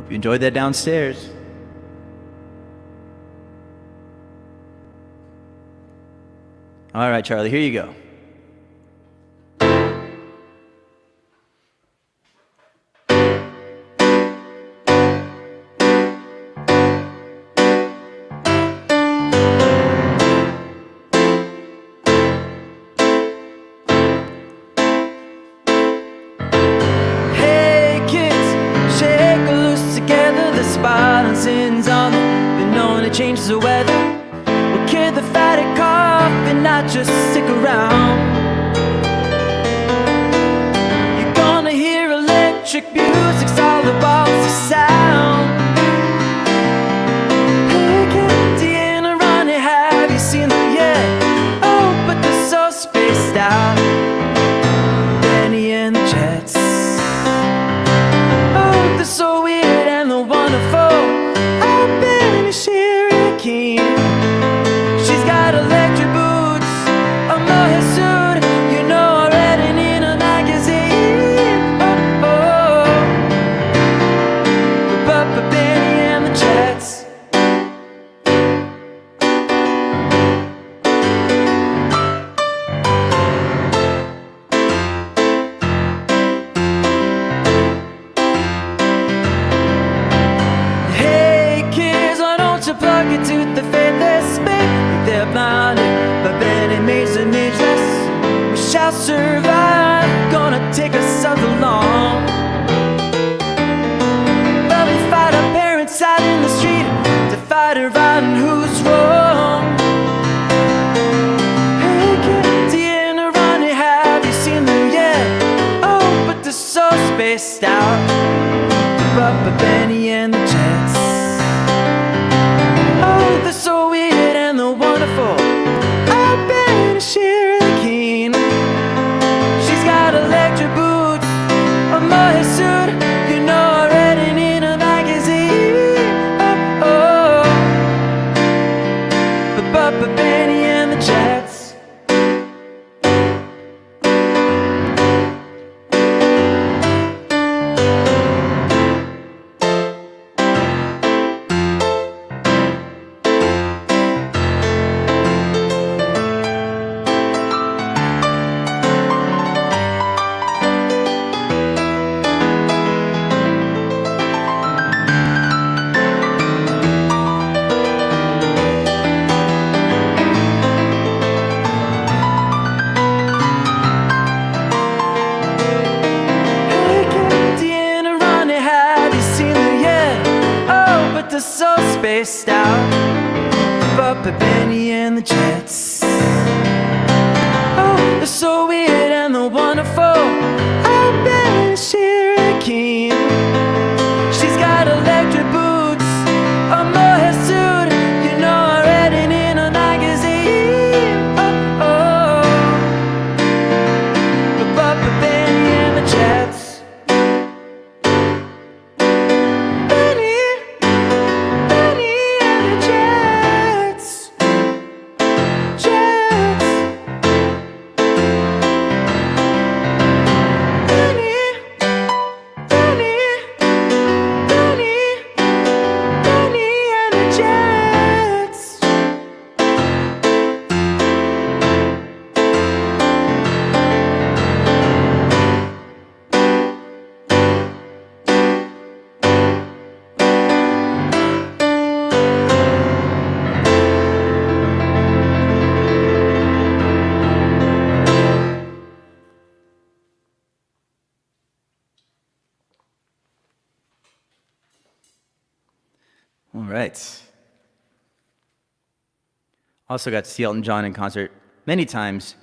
Hope you enjoyed that downstairs. All right, Charlie, here you go. Change the weather. We'll kill the fatty cough and not just stick around. You're gonna hear electric music's all about the sound. Hey kid, do you know Ronnie? Have you seen them yet? Oh, but they're so spaced out. Bennie and the Jets. Oh, they're so weird and they're wonderful. Oh, Bennie, she's got electric boots, a mohair suit, you know I read it in a magazine. Oh, oh, but Bennie and the Jets. Plug it to the faithless make they're blinded, but Bennie makes them ageless. We shall survive, gonna take us all along. But we fight our parents out in the street to fight her right and who's wrong. Hey kid, do you know Ronnie? Have you seen them yet? Oh, but they're so spaced out. But Bennie and the Jets. They're so weird and they're wonderful. I bet she's really keen. She's got electric boots, a mohair suit, you know I read it in a magazine. Oh, oh, but Bennie and the Jets. So spaced out, but Bennie and the Jets. Oh, they're so weird and they're wonderful. I bet she's really keen. She's got electric boots, a mohair suit, you know I read it in a magazine. Oh, oh, but Bennie and the Jets. All right. Also got to see Elton John in concert many times,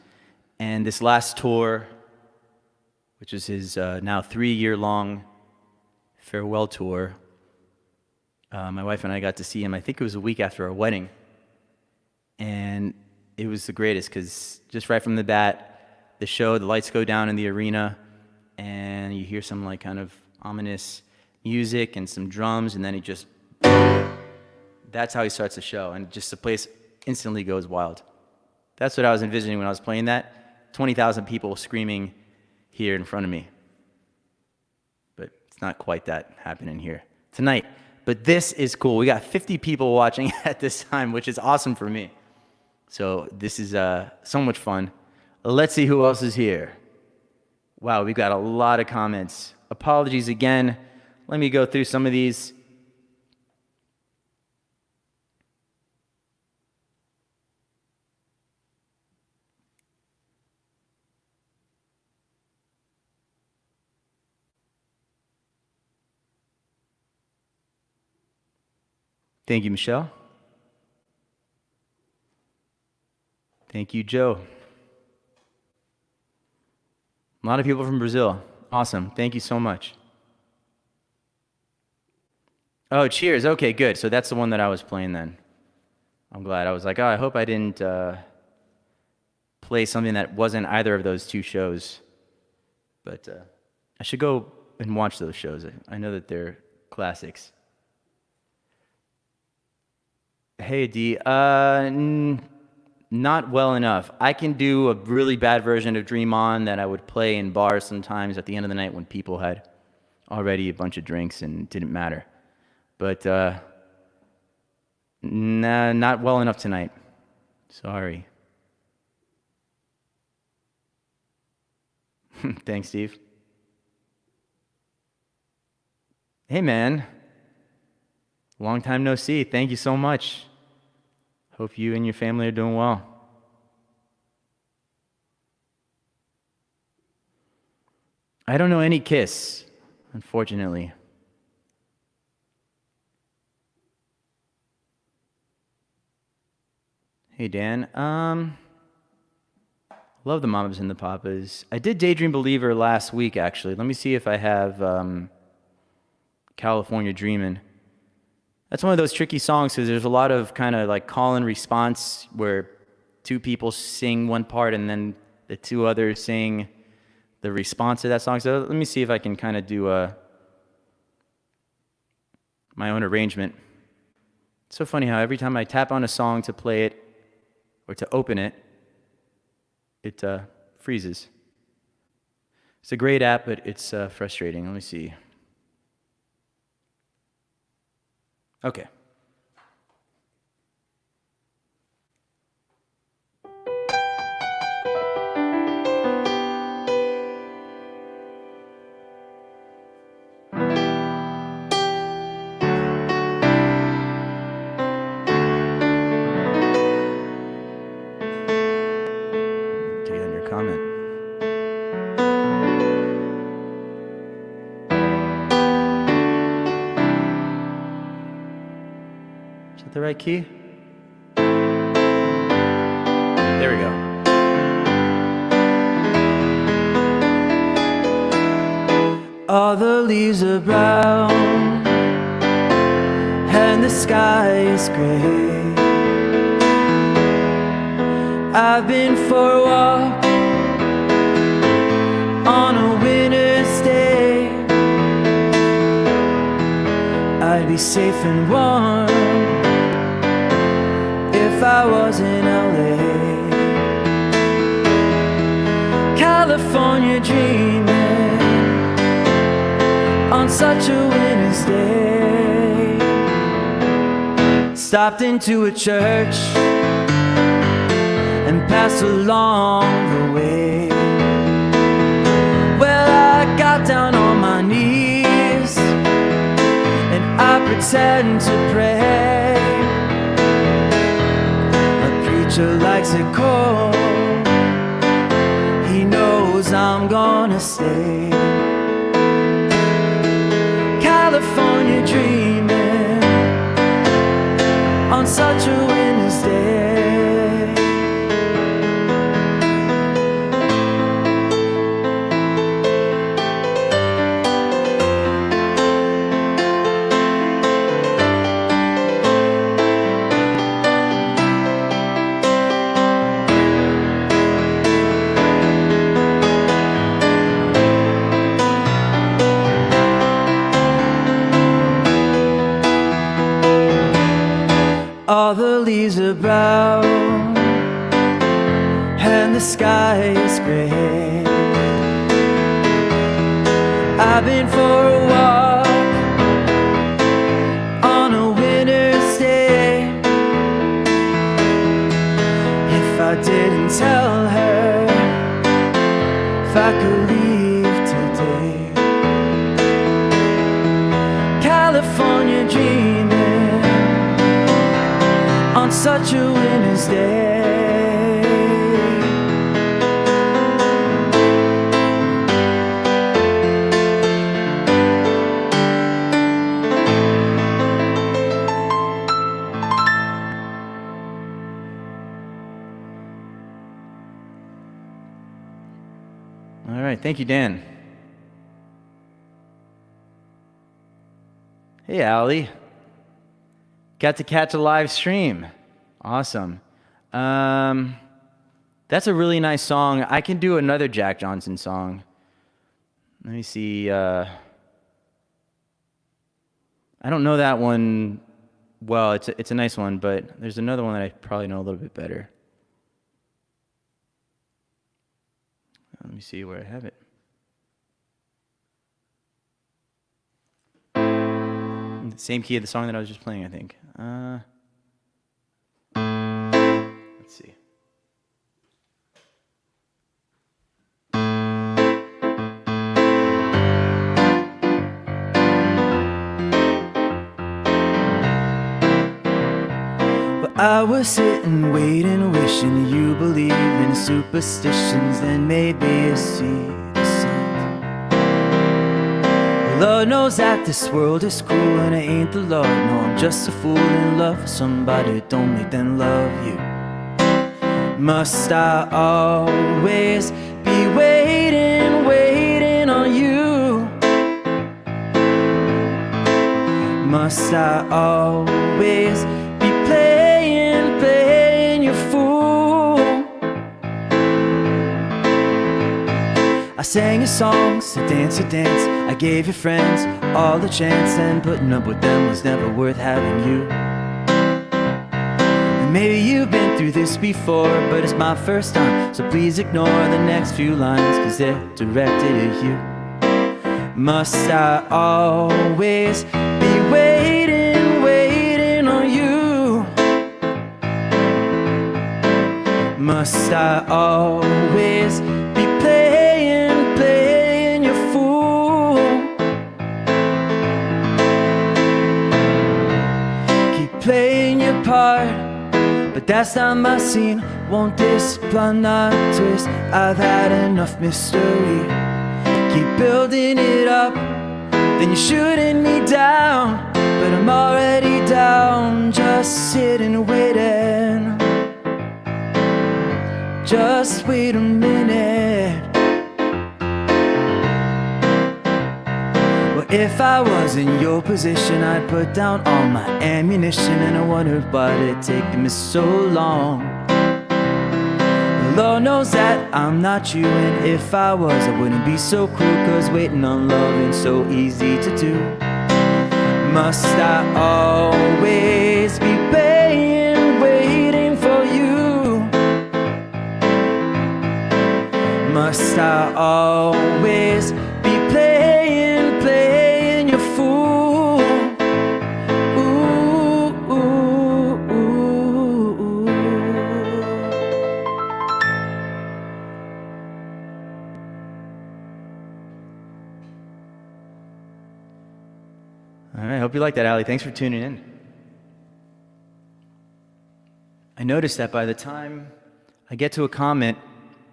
and this last tour, which is his now 3-year-long farewell tour, my wife and I got to see him, I think it was a week after our wedding, and it was the greatest, because just right from the bat, the show, the lights go down in the arena, and you hear some like kind of ominous music and some drums, and then he just, that's how he starts the show, and just the place instantly goes wild. That's what I was envisioning when I was playing that. 20,000 people screaming here in front of me. But it's not quite that happening here. tonight. But this is cool. We got 50 people watching at this time, which is awesome for me. So this is so much fun. Let's see who else is here. Wow, we've got a lot of comments. Apologies again. Let me go through some of these. Thank you, Michelle. Thank you, Joe. A lot of people from Brazil. Awesome. Thank you so much. Oh, cheers. Okay, good. So that's the one that I was playing then. I'm glad. I was like, oh, I hope I didn't play something that wasn't either of those two shows. But I should go and watch those shows. I know that they're classics. Hey, D. Not well enough. I can do a really bad version of Dream On that I would play in bars sometimes at the end of the night when people had already a bunch of drinks and it didn't matter. But nah, not well enough tonight. Sorry. Thanks, Steve. Hey, man. Long time no see. Thank you so much. Hope you and your family are doing well. I don't know any Kiss, unfortunately. Hey, Dan. Love the Mamas and the Papas. I did Daydream Believer last week, actually. Let me see if I have California Dreamin'. That's one of those tricky songs because there's a lot of kind of like call and response where two people sing one part and then the two others sing the response to that song. So let me see if I can kind of do my own arrangement. It's so funny how every time I tap on a song to play it or to open it, it freezes. It's a great app, but it's frustrating. Let me see. Okay. Take on your comment. The right key? There we go. All the leaves are brown and the sky is gray. I've been for a walk on a winter's day. I'd be safe and warm if I was in LA. California dreaming on such a winter's day. Stopped into a church and passed along the way. Well, I got down on my knees and I pretend to pray. Preacher likes it cold. He knows I'm gonna stay. California dreaming on such a winter's day. All the leaves are brown and the sky is gray. I've been for a walk if I could leave today. California dreaming on such a winter's day. All right, thank you, Dan. Hey, Allie. Got to catch a live stream. Awesome. That's a really nice song. I can do another Jack Johnson song. Let me see. I don't know that one well. It's a nice one, but there's another one that I probably know a little bit better. Let me see where I have it. The same key of the song that I was just playing, I think. Let's see. Well, I was sitting, waiting, wishing you believe in superstitions, then maybe you see the signs. Lord knows that this world is cruel and I ain't the Lord. No, I'm just a fool in love with somebody who don't make them love you. Must I always be waiting, waiting on you? Must I always be playing, playing your fool? I sang your songs, a dance, I gave your friends all the chance, and putting up with them was never worth having you. And maybe you've been through this before, but it's my first time, so please ignore the next few lines, cause they're directed at you. Must I always be waiting, waiting on you? Must I always be playing, playing your fool? Keep playing your part, but that's not my scene. Won't this plot not twist? I've had enough mystery. Keep building it up, then you're shooting me down. But I'm already down, just sitting waiting. Just wait a minute. Well, if I was in your position, I'd put down all my ammunition, and I wondered why it'd take me so long. Lord knows that I'm not you, and if I was, I wouldn't be so cruel, cause waiting on love ain't so easy to do. Must I always be paying, waiting for you? Must I always be playing, playing your fool? Ooh, ooh, ooh, ooh. All right, hope you like that, Allie. Thanks for tuning in. I noticed that by the time I get to a comment,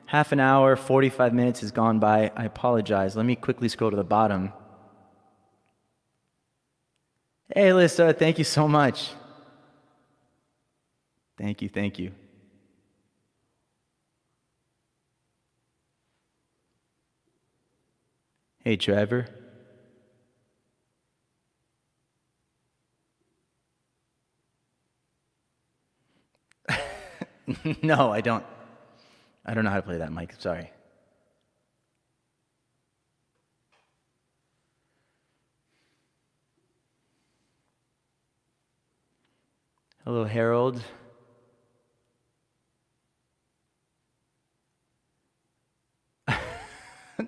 half an hour, 45 minutes has gone by. I apologize. Let me quickly scroll to the bottom. Hey, Alyssa, thank you so much. Thank you, thank you. Hey, Trevor. No, I don't. I don't know how to play that, Mike. Sorry. Hello, Harold.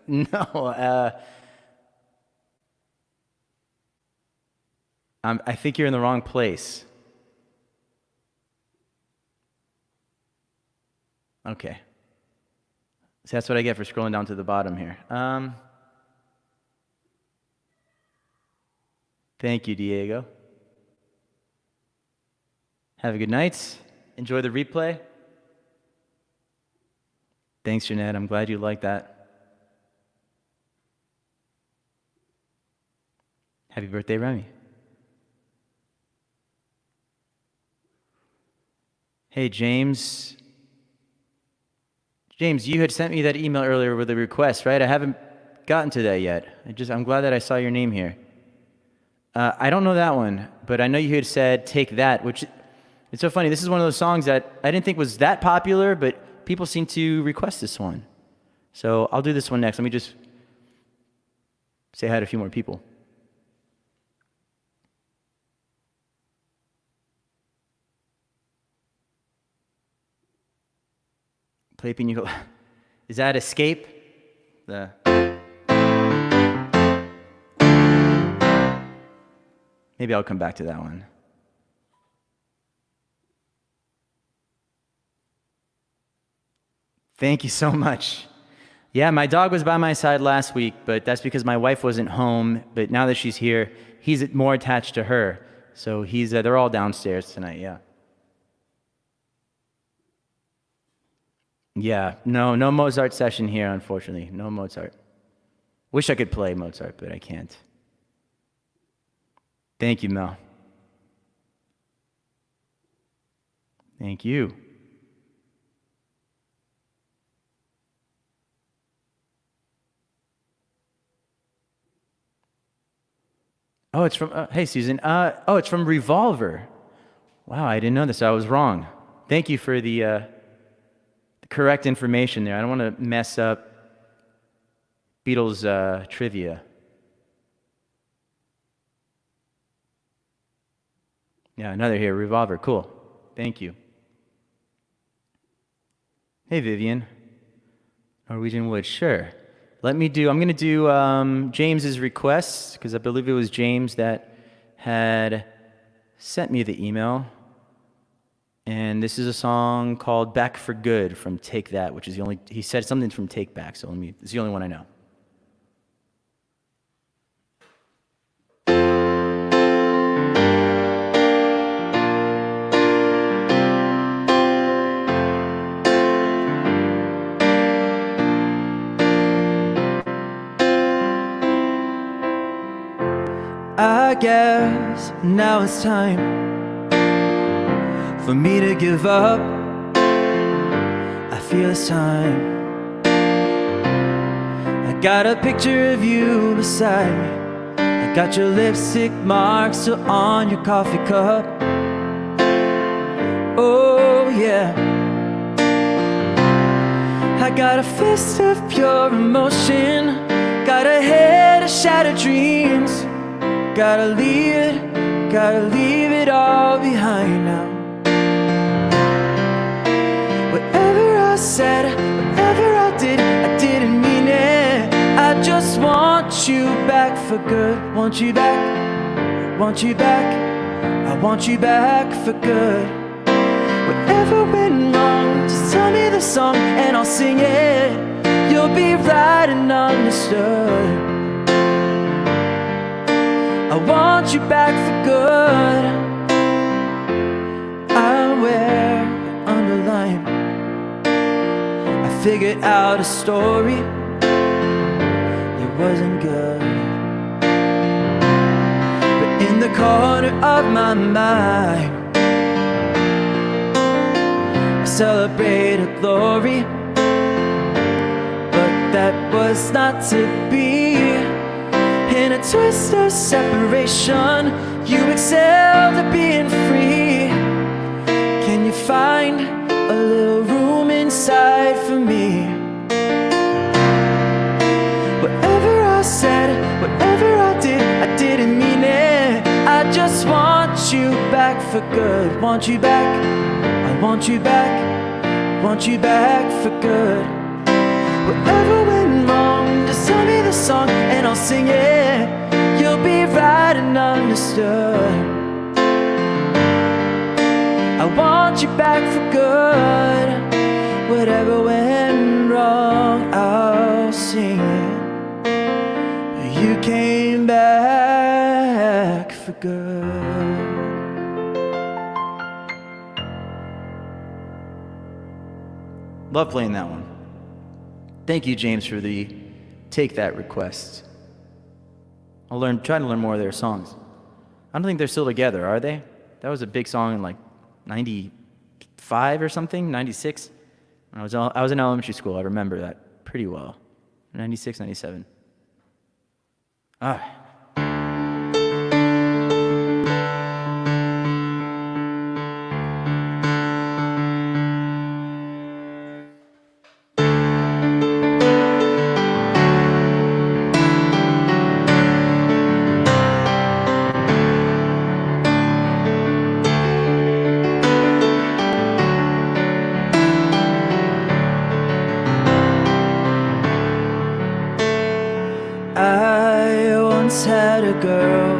No, I think you're in the wrong place. Okay. So that's what I get for scrolling down to the bottom here. Thank you, Diego. Have a good night. Enjoy the replay. Thanks, Jeanette. I'm glad you liked that. Happy birthday, Remy. Hey, James. James, you had sent me that email earlier with a request, right? I haven't gotten to that yet. I'm glad that I saw your name here. I don't know that one, but I know you had said Take That, which, it's so funny. This is one of those songs that I didn't think was that popular, but people seem to request this one. So I'll do this one next. Let me just say hi to a few more people. Play Piña Colada. Is that Escape? Maybe I'll come back to that one. Thank you so much. Yeah, my dog was by my side last week, but that's because my wife wasn't home. But now that she's here, he's more attached to her. So they're all downstairs tonight, yeah. Yeah, no Mozart session here, unfortunately. No Mozart. Wish I could play Mozart, but I can't. Thank you, Mel. Thank you. Oh, it's from, hey, Susan. It's from Revolver. Wow, I didn't know this. I was wrong. Thank you for the correct information there. I don't want to mess up Beatles trivia. Yeah, another here, Revolver. Cool. Thank you. Hey, Vivian. Norwegian Wood, sure. I'm going to do James's request, because I believe it was James that had sent me the email. And this is a song called Back for Good from Take That, which is he said something from Take Back, so it's the only one I know. I guess now it's time for me to give up. I feel it's time. I got a picture of you beside me. I got your lipstick marks still on your coffee cup. Oh yeah. I got a fist of pure emotion. Got a head of shattered dreams. Gotta leave it all behind now. Whatever I said, whatever I didn't mean it. I just want you back for good. Want you back, want you back. I want you back for good. Whatever went wrong, just tell me the song and I'll sing it. You'll be right and understood. I want you back for good. I wear the underline. I figured out a story. It wasn't good. But in the corner of my mind, I celebrated glory. But that was not to be. In a twist of separation, you excelled at being free. Can you find a little room inside for me? Whatever I said, whatever I didn't mean it. I just want you back for good. Want you back, I want you back, want you back for good. Whatever went wrong, just tell me the song and I'll sing it. You'll be right and understood. I want you back for good. Whatever went wrong. singing, but you came back for good. Love playing that one. Thank you, James, for the take that request. I'll try to learn more of their songs. I don't think they're still together, are they? That was a big song in like 95 or something, 96. When I was in elementary school, I remember that pretty well. 96, 97. Had a girl,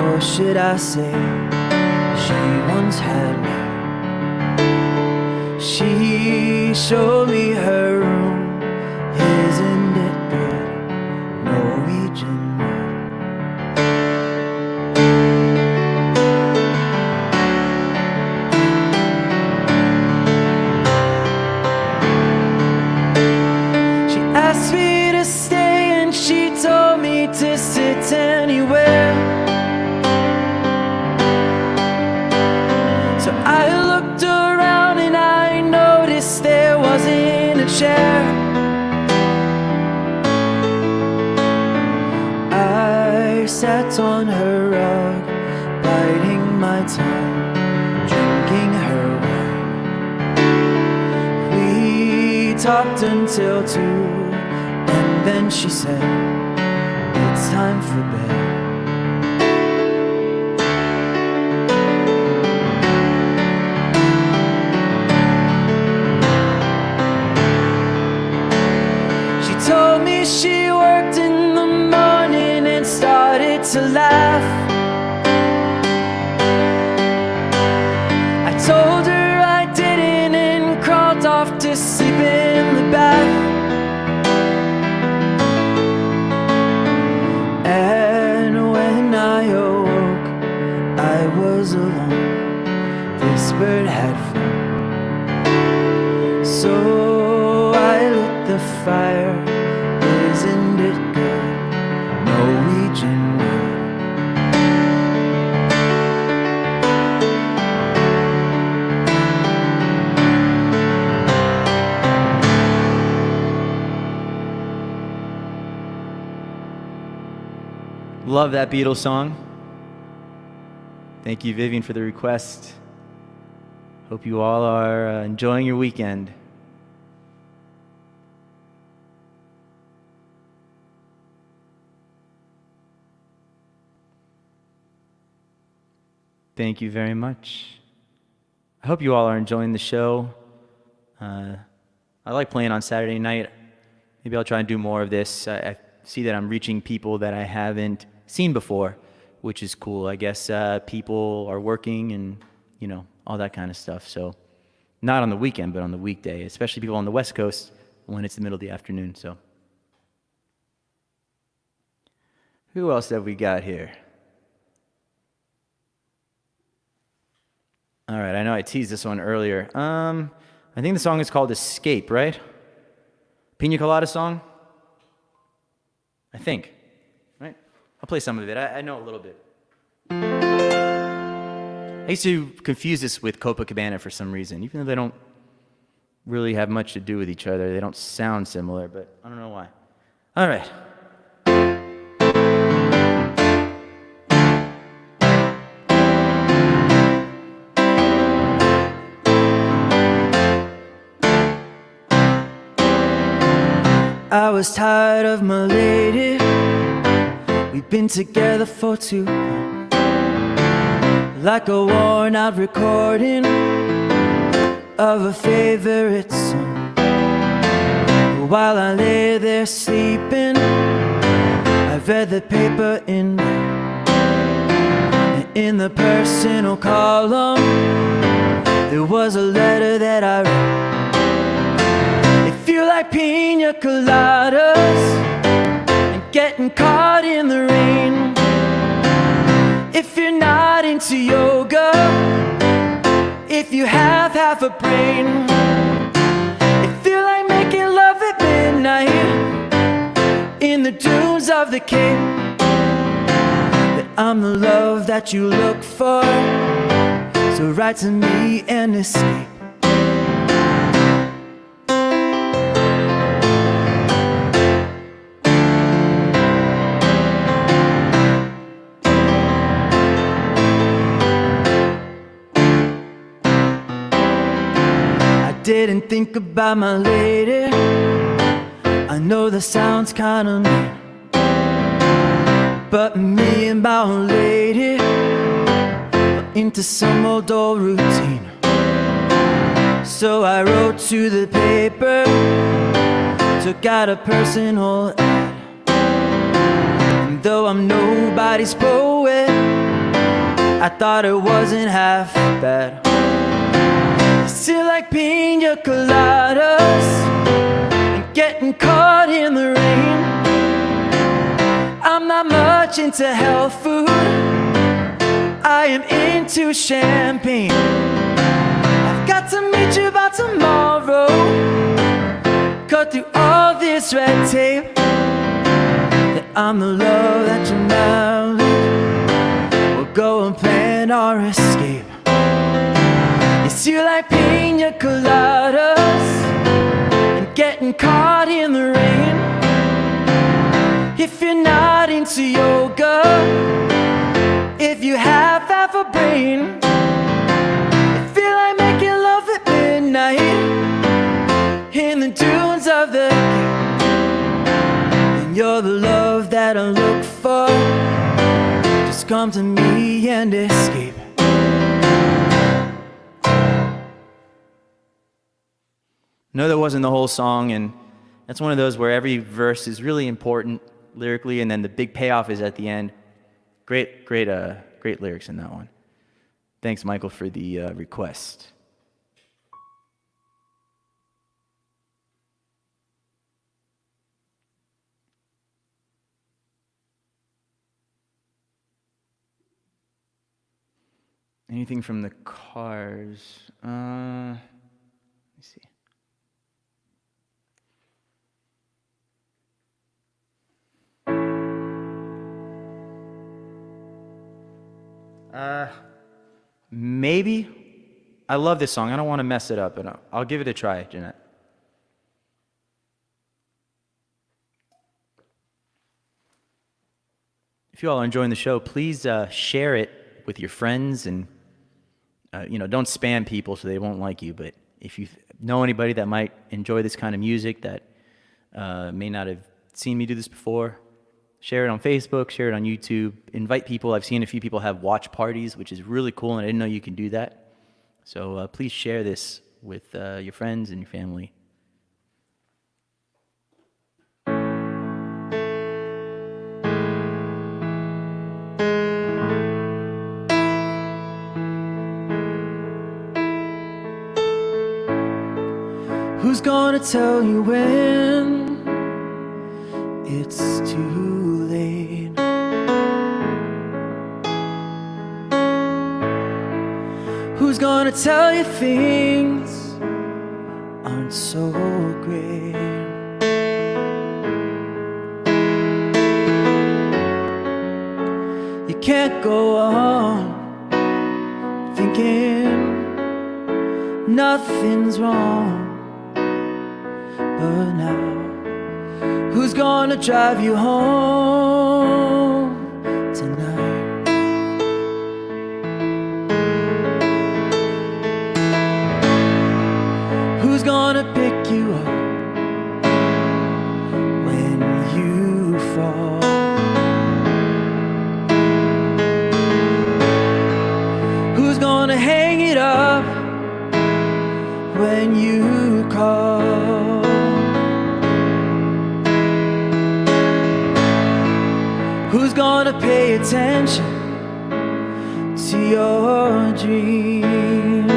or should I say, she once had me. She showed me her room, isn't it good? Norwegian wood. She asked me to stay and she told me to sit anywhere. So I looked around and I noticed there wasn't a chair. I sat on her rug, biting my tongue, drinking her wine. We talked until 2, and then she said, "It's time for bed." She told me she worked in the morning and started to laugh. I told her I didn't and crawled off to sleep in the bath. Was alone, this bird had flown. So I lit the fire, isn't it good? Norwegian wood. Love that Beatles song. Thank you, Vivian, for the request. Hope you all are enjoying your weekend. Thank you very much. I hope you all are enjoying the show. I like playing on Saturday night. Maybe I'll try and do more of this. I see that I'm reaching people that I haven't seen before, which is cool. I guess people are working and, all that kind of stuff. So not on the weekend, but on the weekday, especially people on the West Coast when it's the middle of the afternoon. So who else have we got here? All right, I know I teased this one earlier. I think the song is called Escape, right? Piña Colada song? I think. Right? I'll play some of it. I know a little bit. I used to confuse this with Copacabana for some reason, even though they don't really have much to do with each other. They don't sound similar, but I don't know why. All right. I was tired of my lady. We've been together for too long. Like a worn out recording of a favorite song. While I lay there sleeping, I read the paper in red. And in the personal column, there was a letter that I read. If you like piña coladas, getting caught in the rain. If you're not into yoga, if you have half a brain, if you like making love at midnight in the dunes of the Cape, then I'm the love that you look for. So write to me and escape. Didn't think about my lady. I know that sounds kinda mean, but me and my old lady are into some old routine. So I wrote to the paper, took out a personal ad. And though I'm nobody's poet, I thought it wasn't half bad. Still like piña coladas and getting caught in the rain. I'm not much into health food, I am into champagne. I've got to meet you by tomorrow, cut through all this red tape. That I'm the love that you're now. We'll go and plan our escape. Yes, you like piña coladas and getting caught in the rain. If you're not into yoga, if you have half a brain, if you like making love at midnight in the dunes of the Cape, then you're the love that I look for. Just come to me and escape. No, that wasn't the whole song, and that's one of those where every verse is really important lyrically, and then the big payoff is at the end. Great lyrics in that one. Thanks, Michael, for the request. Anything from the Cars? Let me see. Maybe. I love this song. I don't want to mess it up, but I'll give it a try, Jeanette. If you all are enjoying the show, please share it with your friends, and don't spam people so they won't like you. But if you know anybody that might enjoy this kind of music that may not have seen me do this before, share it on Facebook, share it on YouTube, invite people. I've seen a few people have watch parties, which is really cool, and I didn't know you can do that. So please share this with your friends and your family. Who's gonna tell you when it's too late? Who's gonna tell you things aren't so great? You can't go on thinking nothing's wrong. But now, who's gonna drive you home tonight? Who's gonna pick you up when you fall? Who's gonna hang it up when you call? Who's gonna pay attention to your dreams?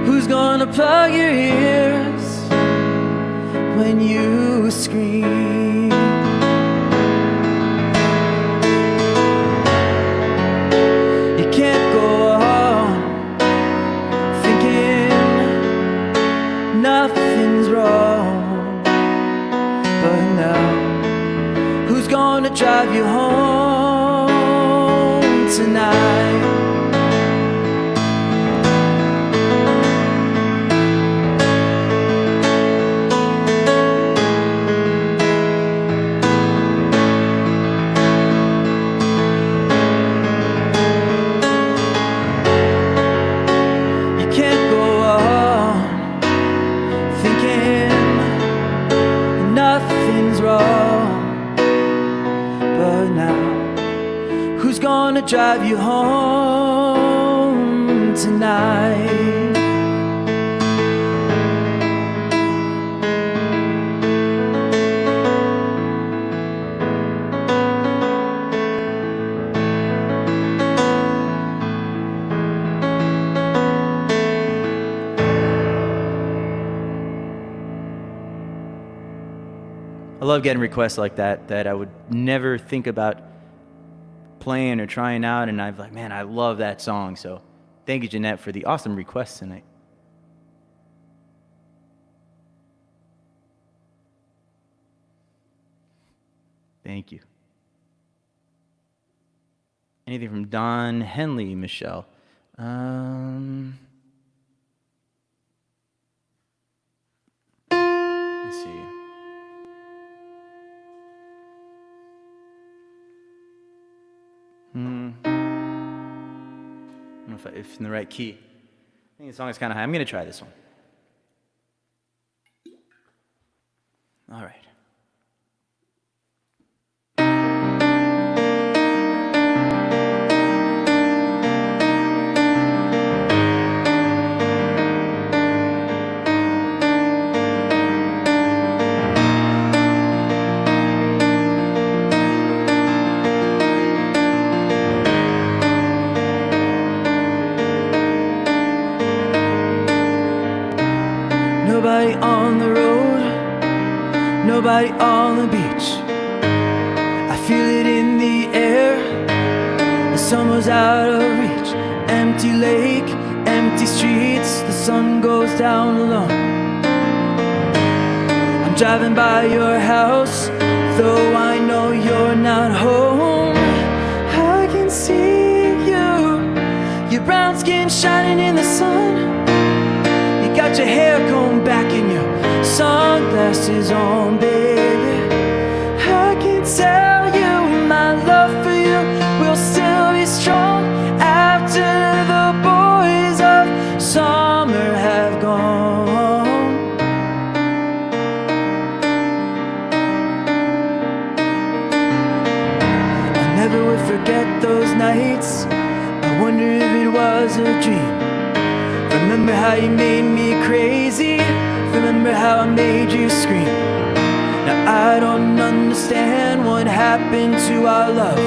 Who's gonna plug your ears when you scream. You can't go on thinking nothing's wrong, but now who's gonna drive you home tonight? Gonna drive you home tonight. I love getting requests like that I would never think about playing or trying out, and I'm like, man, I love that song. So thank you, Jeanette, for the awesome request tonight. Thank you. Anything from Don, Henley, Michelle? Let's see. I don't know if it's in the right key. I think the song is kind of high. I'm going to try this one. All right. Nobody on the road, nobody on the beach. I feel it in the air, the summer's out of reach. Empty lake, empty streets, the sun goes down alone. I'm driving by your house, though I know you're not home. I can see you, your brown skin shining in the sun. Got your hair combed back and your sunglasses on, baby. I can tell you my love for you will still be strong after the boys of summer have gone. I never would forget those nights. I wonder if it was a dream. Remember how you made me crazy. Remember how I made you scream. Now I don't understand what happened to our love,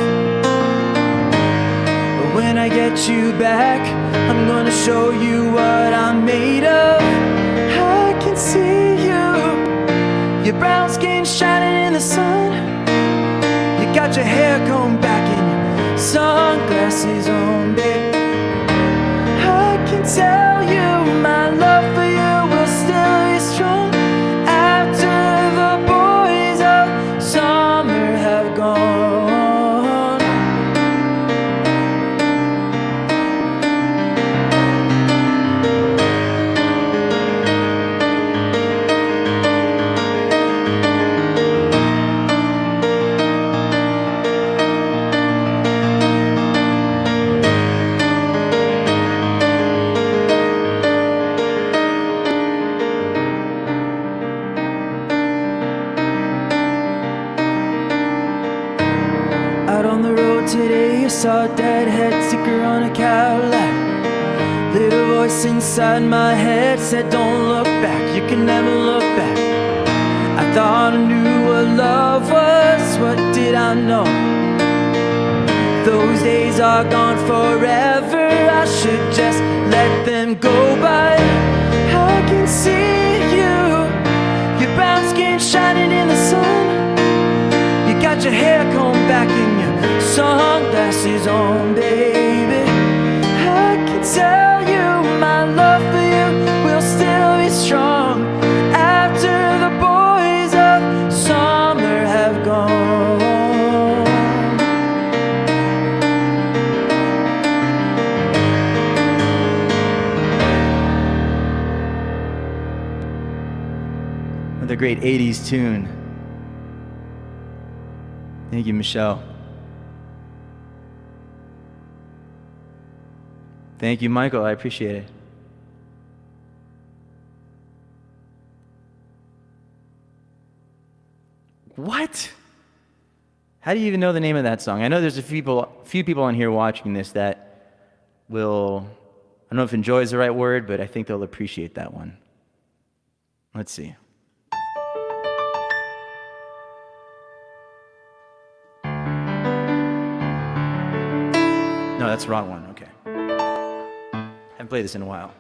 but when I get you back, I'm gonna show you what I'm made of. I can see you, your brown skin shining in the sun. You got your hair combed back and your sunglasses on, babe. I can tell you my love for you will still be strong after the boys of summer have gone. Today I saw a dead head sticker on a Cadillac. Little voice inside my head said don't look back, you can never look back. I thought I knew what love was, what did I know? Those days are gone forever, I should just let them go. But I can see you, your brown skin Another great 80s tune. Thank you, Michelle. Thank you, Michael. I appreciate it. What? How do you even know the name of that song? I know there's a few people on here watching this that will, I don't know if enjoy is the right word, but I think they'll appreciate that one. Let's see. No, that's the wrong one. Okay. Haven't played this in a while.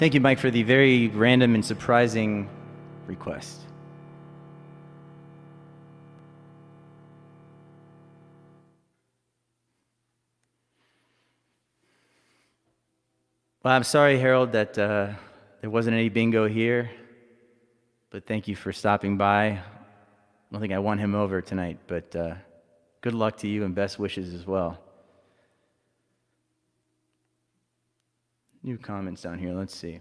Thank you, Mike, for the very random and surprising request. Well, I'm sorry, Harold, that there wasn't any bingo here, but thank you for stopping by. I don't think I won him over tonight, but good luck to you and best wishes as well. New comments down here, let's see.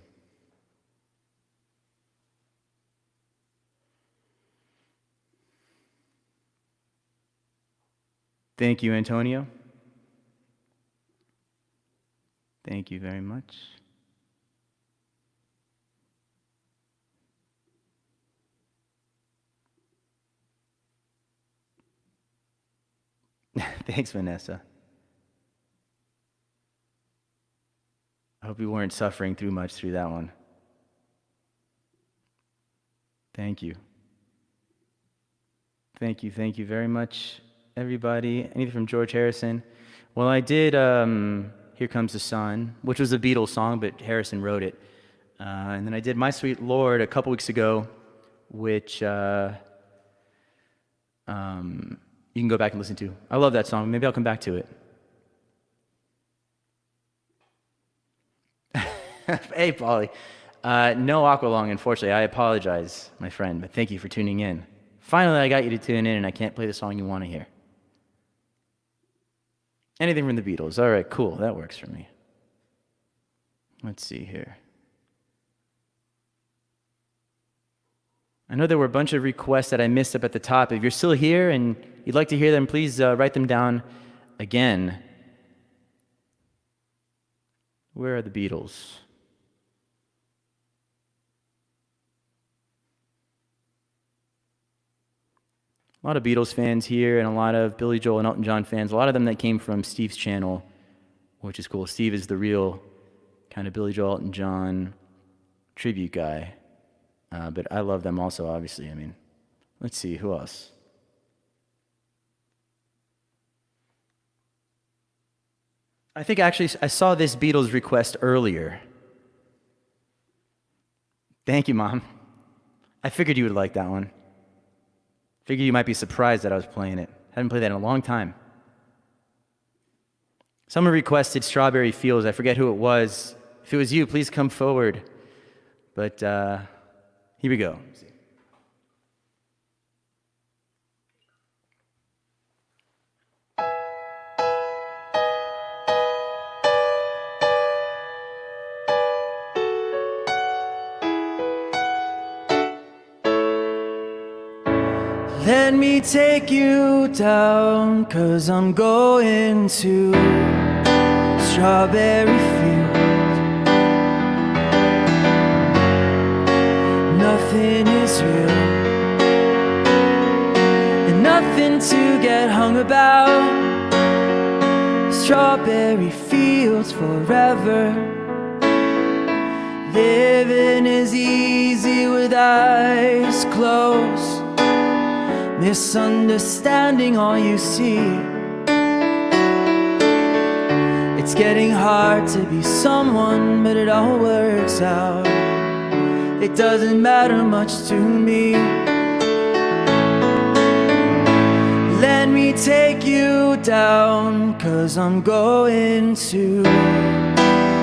Thank you, Antonio. Thank you very much. Thanks, Vanessa. I hope you weren't suffering too much through that one. Thank you. Thank you very much, everybody. Anything from George Harrison? Well, I did Here Comes the Sun, which was a Beatles song, but Harrison wrote it. And then I did My Sweet Lord a couple weeks ago, which you can go back and listen to. I love that song. Maybe I'll come back to it. Hey, Polly. No Aqualong, unfortunately. I apologize, my friend, but thank you for tuning in. Finally, I got you to tune in, and I can't play the song you want to hear. Anything from the Beatles. All right, cool. That works for me. Let's see here. I know there were a bunch of requests that I missed up at the top. If you're still here and you'd like to hear them, please write them down again. Where are the Beatles? A lot of Beatles fans here and a lot of Billy Joel and Elton John fans. A lot of them that came from Steve's channel, which is cool. Steve is the real kind of Billy Joel, Elton John tribute guy. But I love them also, obviously. I mean, let's see, who else? I think actually I saw this Beatles request earlier. Thank you, Mom. I figured you would like that one. Figured you might be surprised that I was playing it. Haven't played that in a long time. Someone requested Strawberry Fields. I forget who it was. If it was you, please come forward. But here we go. Let me take you down, 'cause I'm going to Strawberry Fields. Nothing is real, and nothing to get hung about. Strawberry Fields forever. Living is easy with eyes closed. Misunderstanding all you see. It's getting hard to be someone, but it all works out. It doesn't matter much to me. Let me take you down, 'cause I'm going to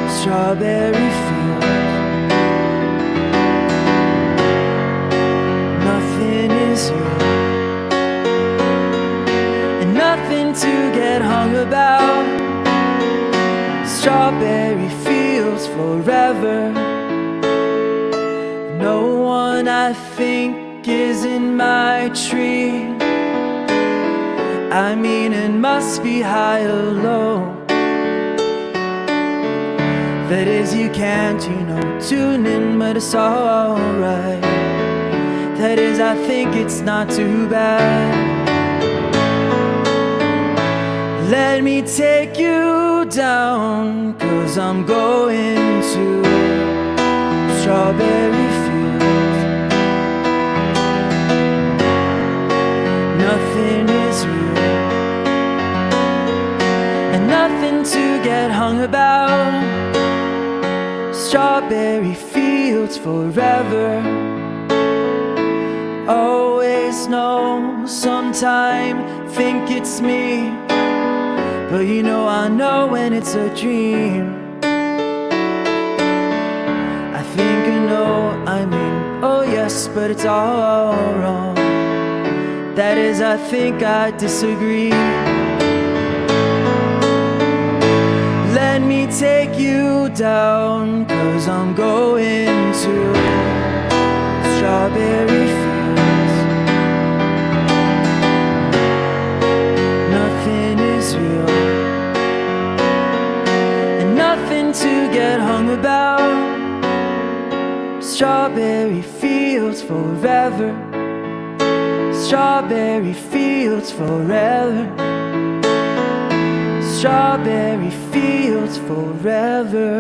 Strawberry Fields. Nothing is real, nothing to get hung about. Strawberry Fields forever. No one I think is in my tree. I mean, it must be high or low. That is, you can't, tune in, but it's alright. That is, I think it's not too bad. Let me take you down, 'cause I'm going to Strawberry Fields. Nothing is real, and nothing to get hung about. Strawberry Fields forever. Always know, sometime think it's me, but I know when it's a dream. I think oh yes, but it's all wrong. That is, I think I disagree. Let me take you down, 'cause I'm going to Strawberry Fields. Nothing is real, nothing to get hung about. Strawberry Fields forever. Strawberry Fields forever. Strawberry Fields forever.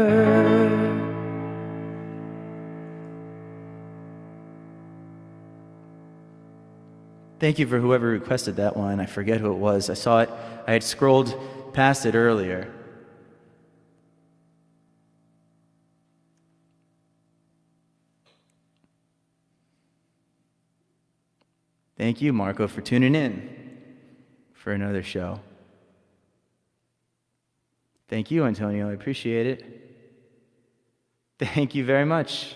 Thank you for whoever requested that one. I forget who it was. I saw it. I had scrolled past it earlier. Thank you, Marco, for tuning in for another show. Thank you, Antonio. I appreciate it. Thank you very much.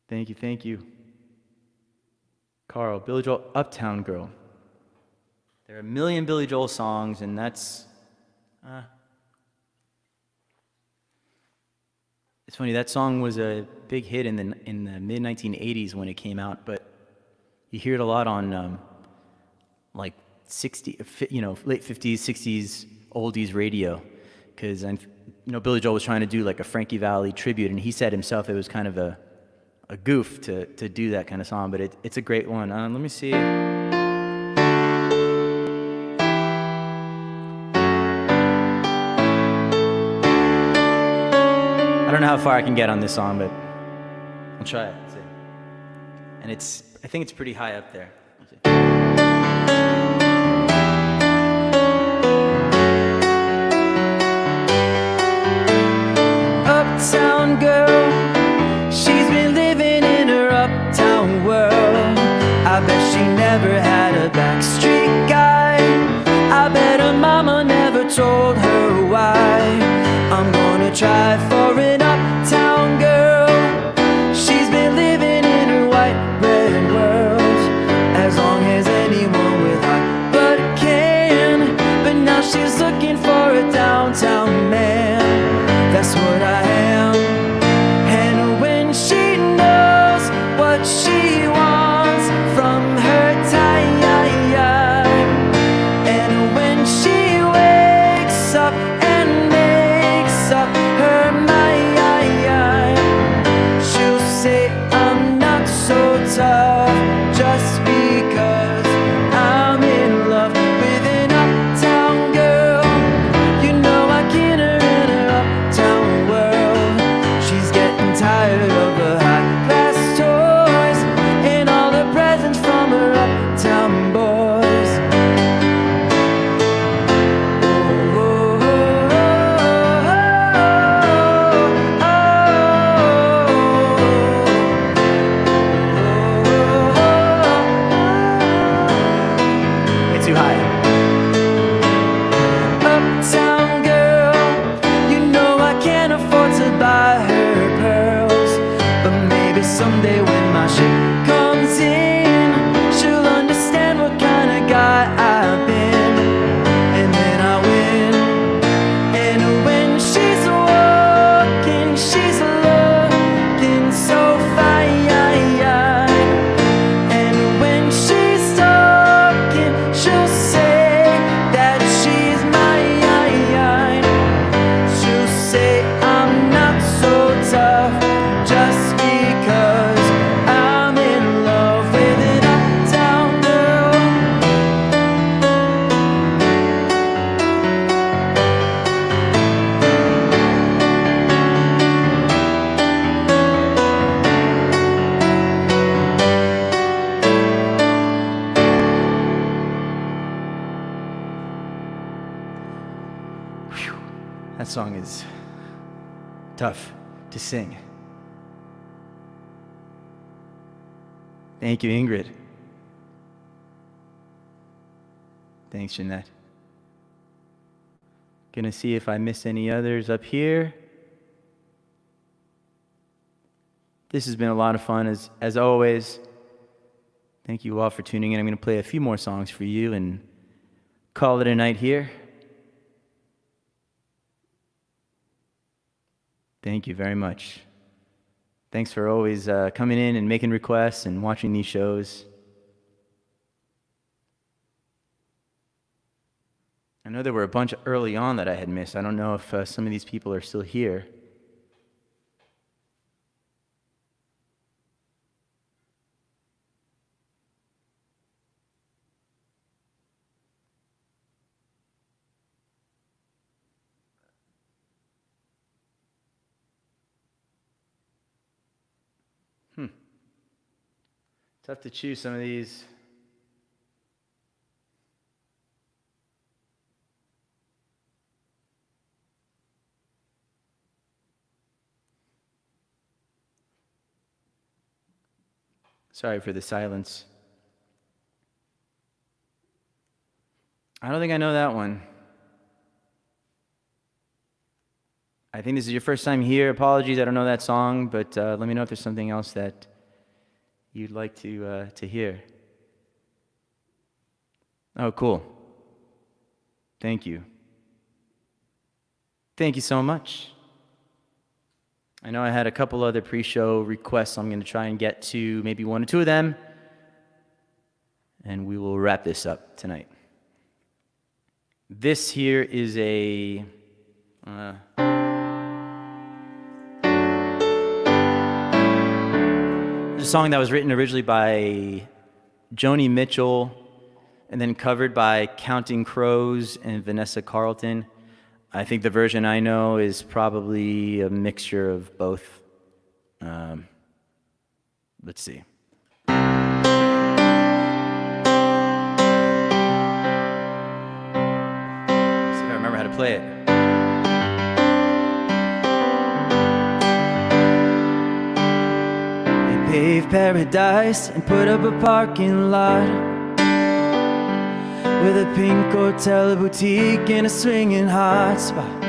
Thank you, thank you. Carl, Billy Joel, Uptown Girl. There are a million Billy Joel songs, and that's... It's funny, that song was a big hit in the mid-1980s when it came out, but you hear it a lot on like late 50s, 60s oldies radio, because Billy Joel was trying to do like a Frankie Valli tribute, and he said himself it was kind of a goof to do that kind of song, but it's a great one. Let me see. I don't know how far I can get on this song, but I'll try it. Let's see. And I think it's pretty high up there. Let's see. Uptown girl, she's been living in her uptown world. I bet she never had a backstreet guy. I bet her mama never told her why. I'm gonna try for an uptown girl. She's been living in her white bread world as long as anyone with heart but can. But now she's looking for a downtown man. That's what I am. And when she knows what she wants from her time, and when she wakes up and makes up her mind, she'll say I'm not so tough just because I'm in love with an uptown girl. You know I get her in her uptown world. She's getting tired of her high-class toys and all the presents from her uptown boys. Way too high. Uptown girl, you know I can't afford to buy her pearls, but maybe someday when my ship comes in, she'll understand what kind of guy I've been, and then I win. And when she's walking, she's looking so fine, and when she's talking, she'll say that she's mine. She'll say I'm not so tough just because I'm in love with an uptown girl. That song is tough to sing. Thank you, Ingrid. Thanks, Jeanette. Gonna see if I missed any others up here. This has been a lot of fun, as always. Thank you all for tuning in. I'm gonna play a few more songs for you and call it a night here. Thank you very much. Thanks for always coming in and making requests and watching these shows. I know there were a bunch early on that I had missed. I don't know if some of these people are still here. Tough to choose some of these. Sorry for the silence. I don't think I know that one. I think this is your first time here. Apologies, I don't know that song, but let me know if there's something else that you'd like to hear. Oh, cool. Thank you. Thank you so much. I know I had a couple other pre-show requests. I'm going to try and get to maybe one or two of them, and we will wrap this up tonight. This here is a song that was written originally by Joni Mitchell and then covered by Counting Crows and Vanessa Carlton. I think the version I know is probably a mixture of both. Let's see. See if I remember how to play it. They paved paradise and put up a parking lot with a pink hotel, a boutique, and a swinging hot spot.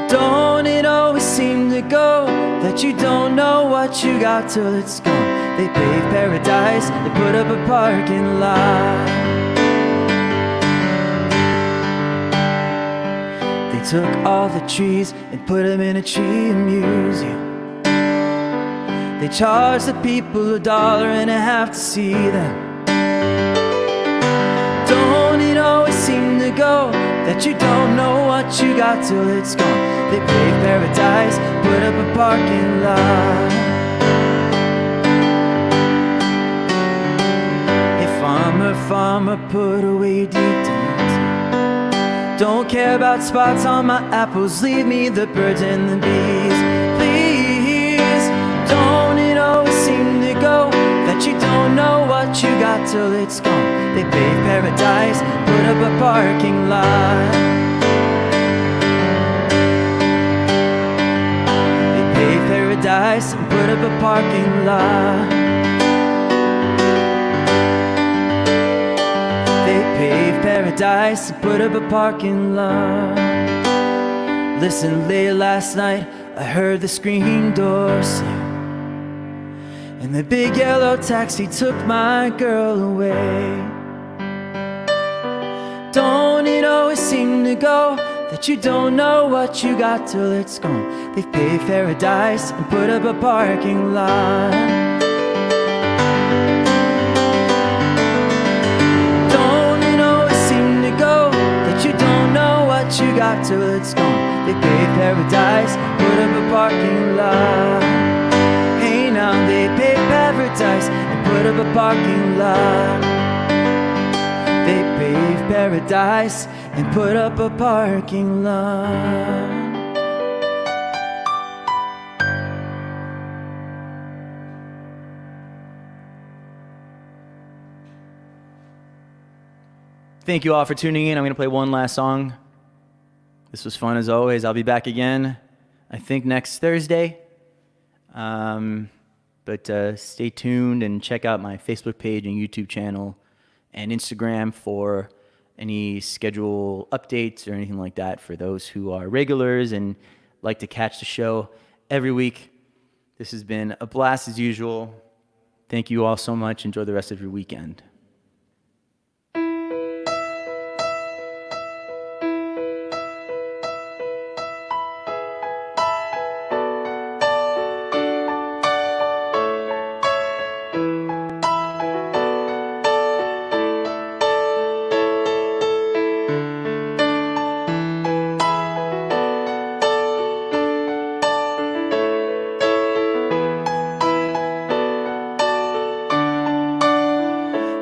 Don't it always seem to go that you don't know what you got till it's gone? They paved paradise, they put up a parking lot. They took all the trees and put them in a tree museum. They charged the people $1.50 to see them. Don't it always seem to go that you don't know what you got till it's gone? They paved paradise, put up a parking lot. Hey farmer, put away your details. Don't care about spots on my apples, leave me the birds and the bees. Please, don't it always seem to go that you don't know what you got till it's gone? They paved paradise, put up a parking lot. They paved paradise and put up a parking lot. They paved paradise and put up a parking lot. Listen, late last night I heard the screen door slam, and the big yellow taxi took my girl away. Don't it always seem to go that you don't know what you got till it's gone? They've paved paradise and put up a parking lot. Don't it always seem to go that you don't know what you got till it's gone? They paved paradise, put up a parking lot. Hey now, they paved paradise and put up a parking lot. They paved paradise and put up a parking lot. Thank you all for tuning in. I'm going to play one last song. This was fun as always. I'll be back again, I think, next Thursday. But stay tuned and check out my Facebook page and YouTube channel and Instagram for any schedule updates or anything like that for those who are regulars and like to catch the show every week. This has been a blast as usual. Thank you all so much. Enjoy the rest of your weekend.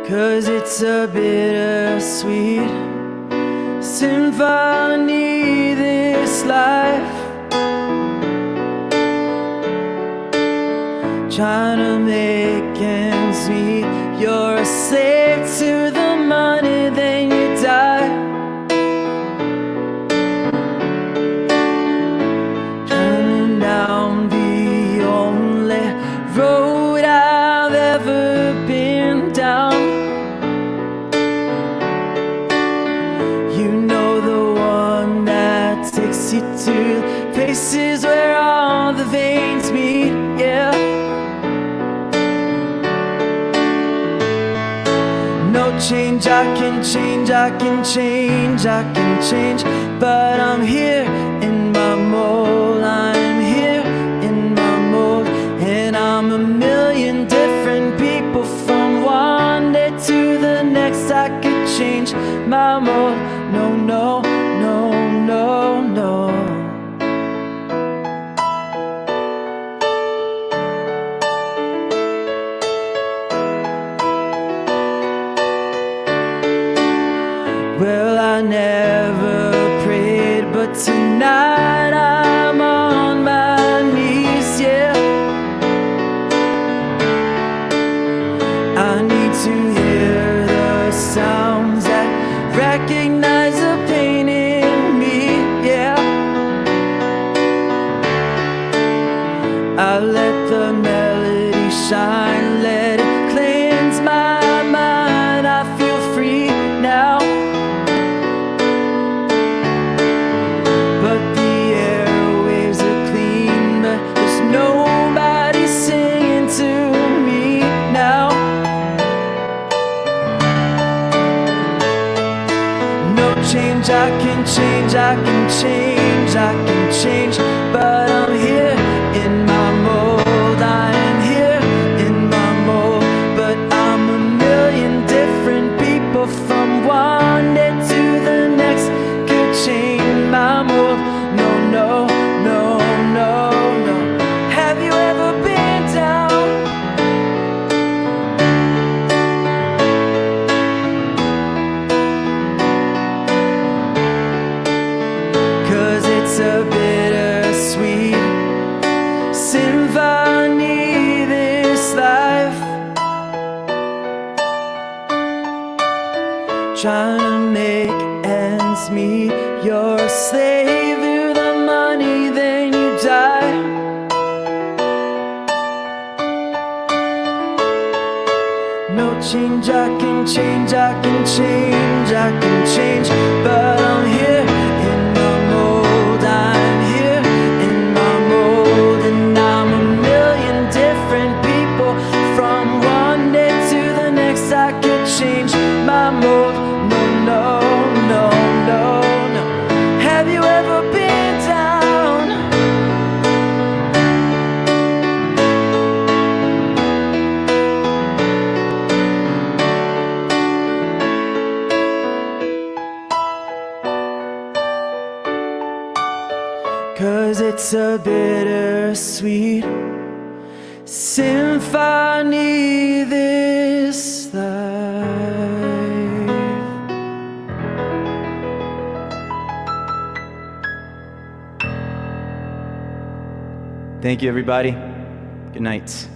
Cause it's a bittersweet symphony, this life, trying to make ends meet. You're a slave to the money, then you die, turning down the only road I've ever been down. You know, the one that takes you to the places where all the veins meet, yeah. No change, I can change, I can change, I can change, but I'm here in my mold, I'm here in my mold, and I'm a million different people from one day to the next. I could change my mold, no, no, no, no, no. Well, I never prayed, but tonight I'm on my knees, yeah. I need to hear the sounds that recognize the pain in me, yeah. I let the melody shine, let it cleanse my mind. I feel free now. But the airwaves are clean, but there's nobody singing to me now. No change, I can change, I can change, I can change, but I'm here in my mold, I am here in my mold, but I'm a million different people from one day to the next. Could change my mold, no, no, no, no, no. Have you ever been down? Cause it's a bittersweet symphony, this life. Trying to make ends meet, you're a slave to the money, then you die. No change, I can change, I can change, I can change, but I'm here in my mold, I'm here in my mold, and I'm a million different people from one day to the next. I could change my mold, no, no, no, no, no. Have you ever been down? Cause it's a bittersweet symphony, this life. Thank you, everybody. Good night.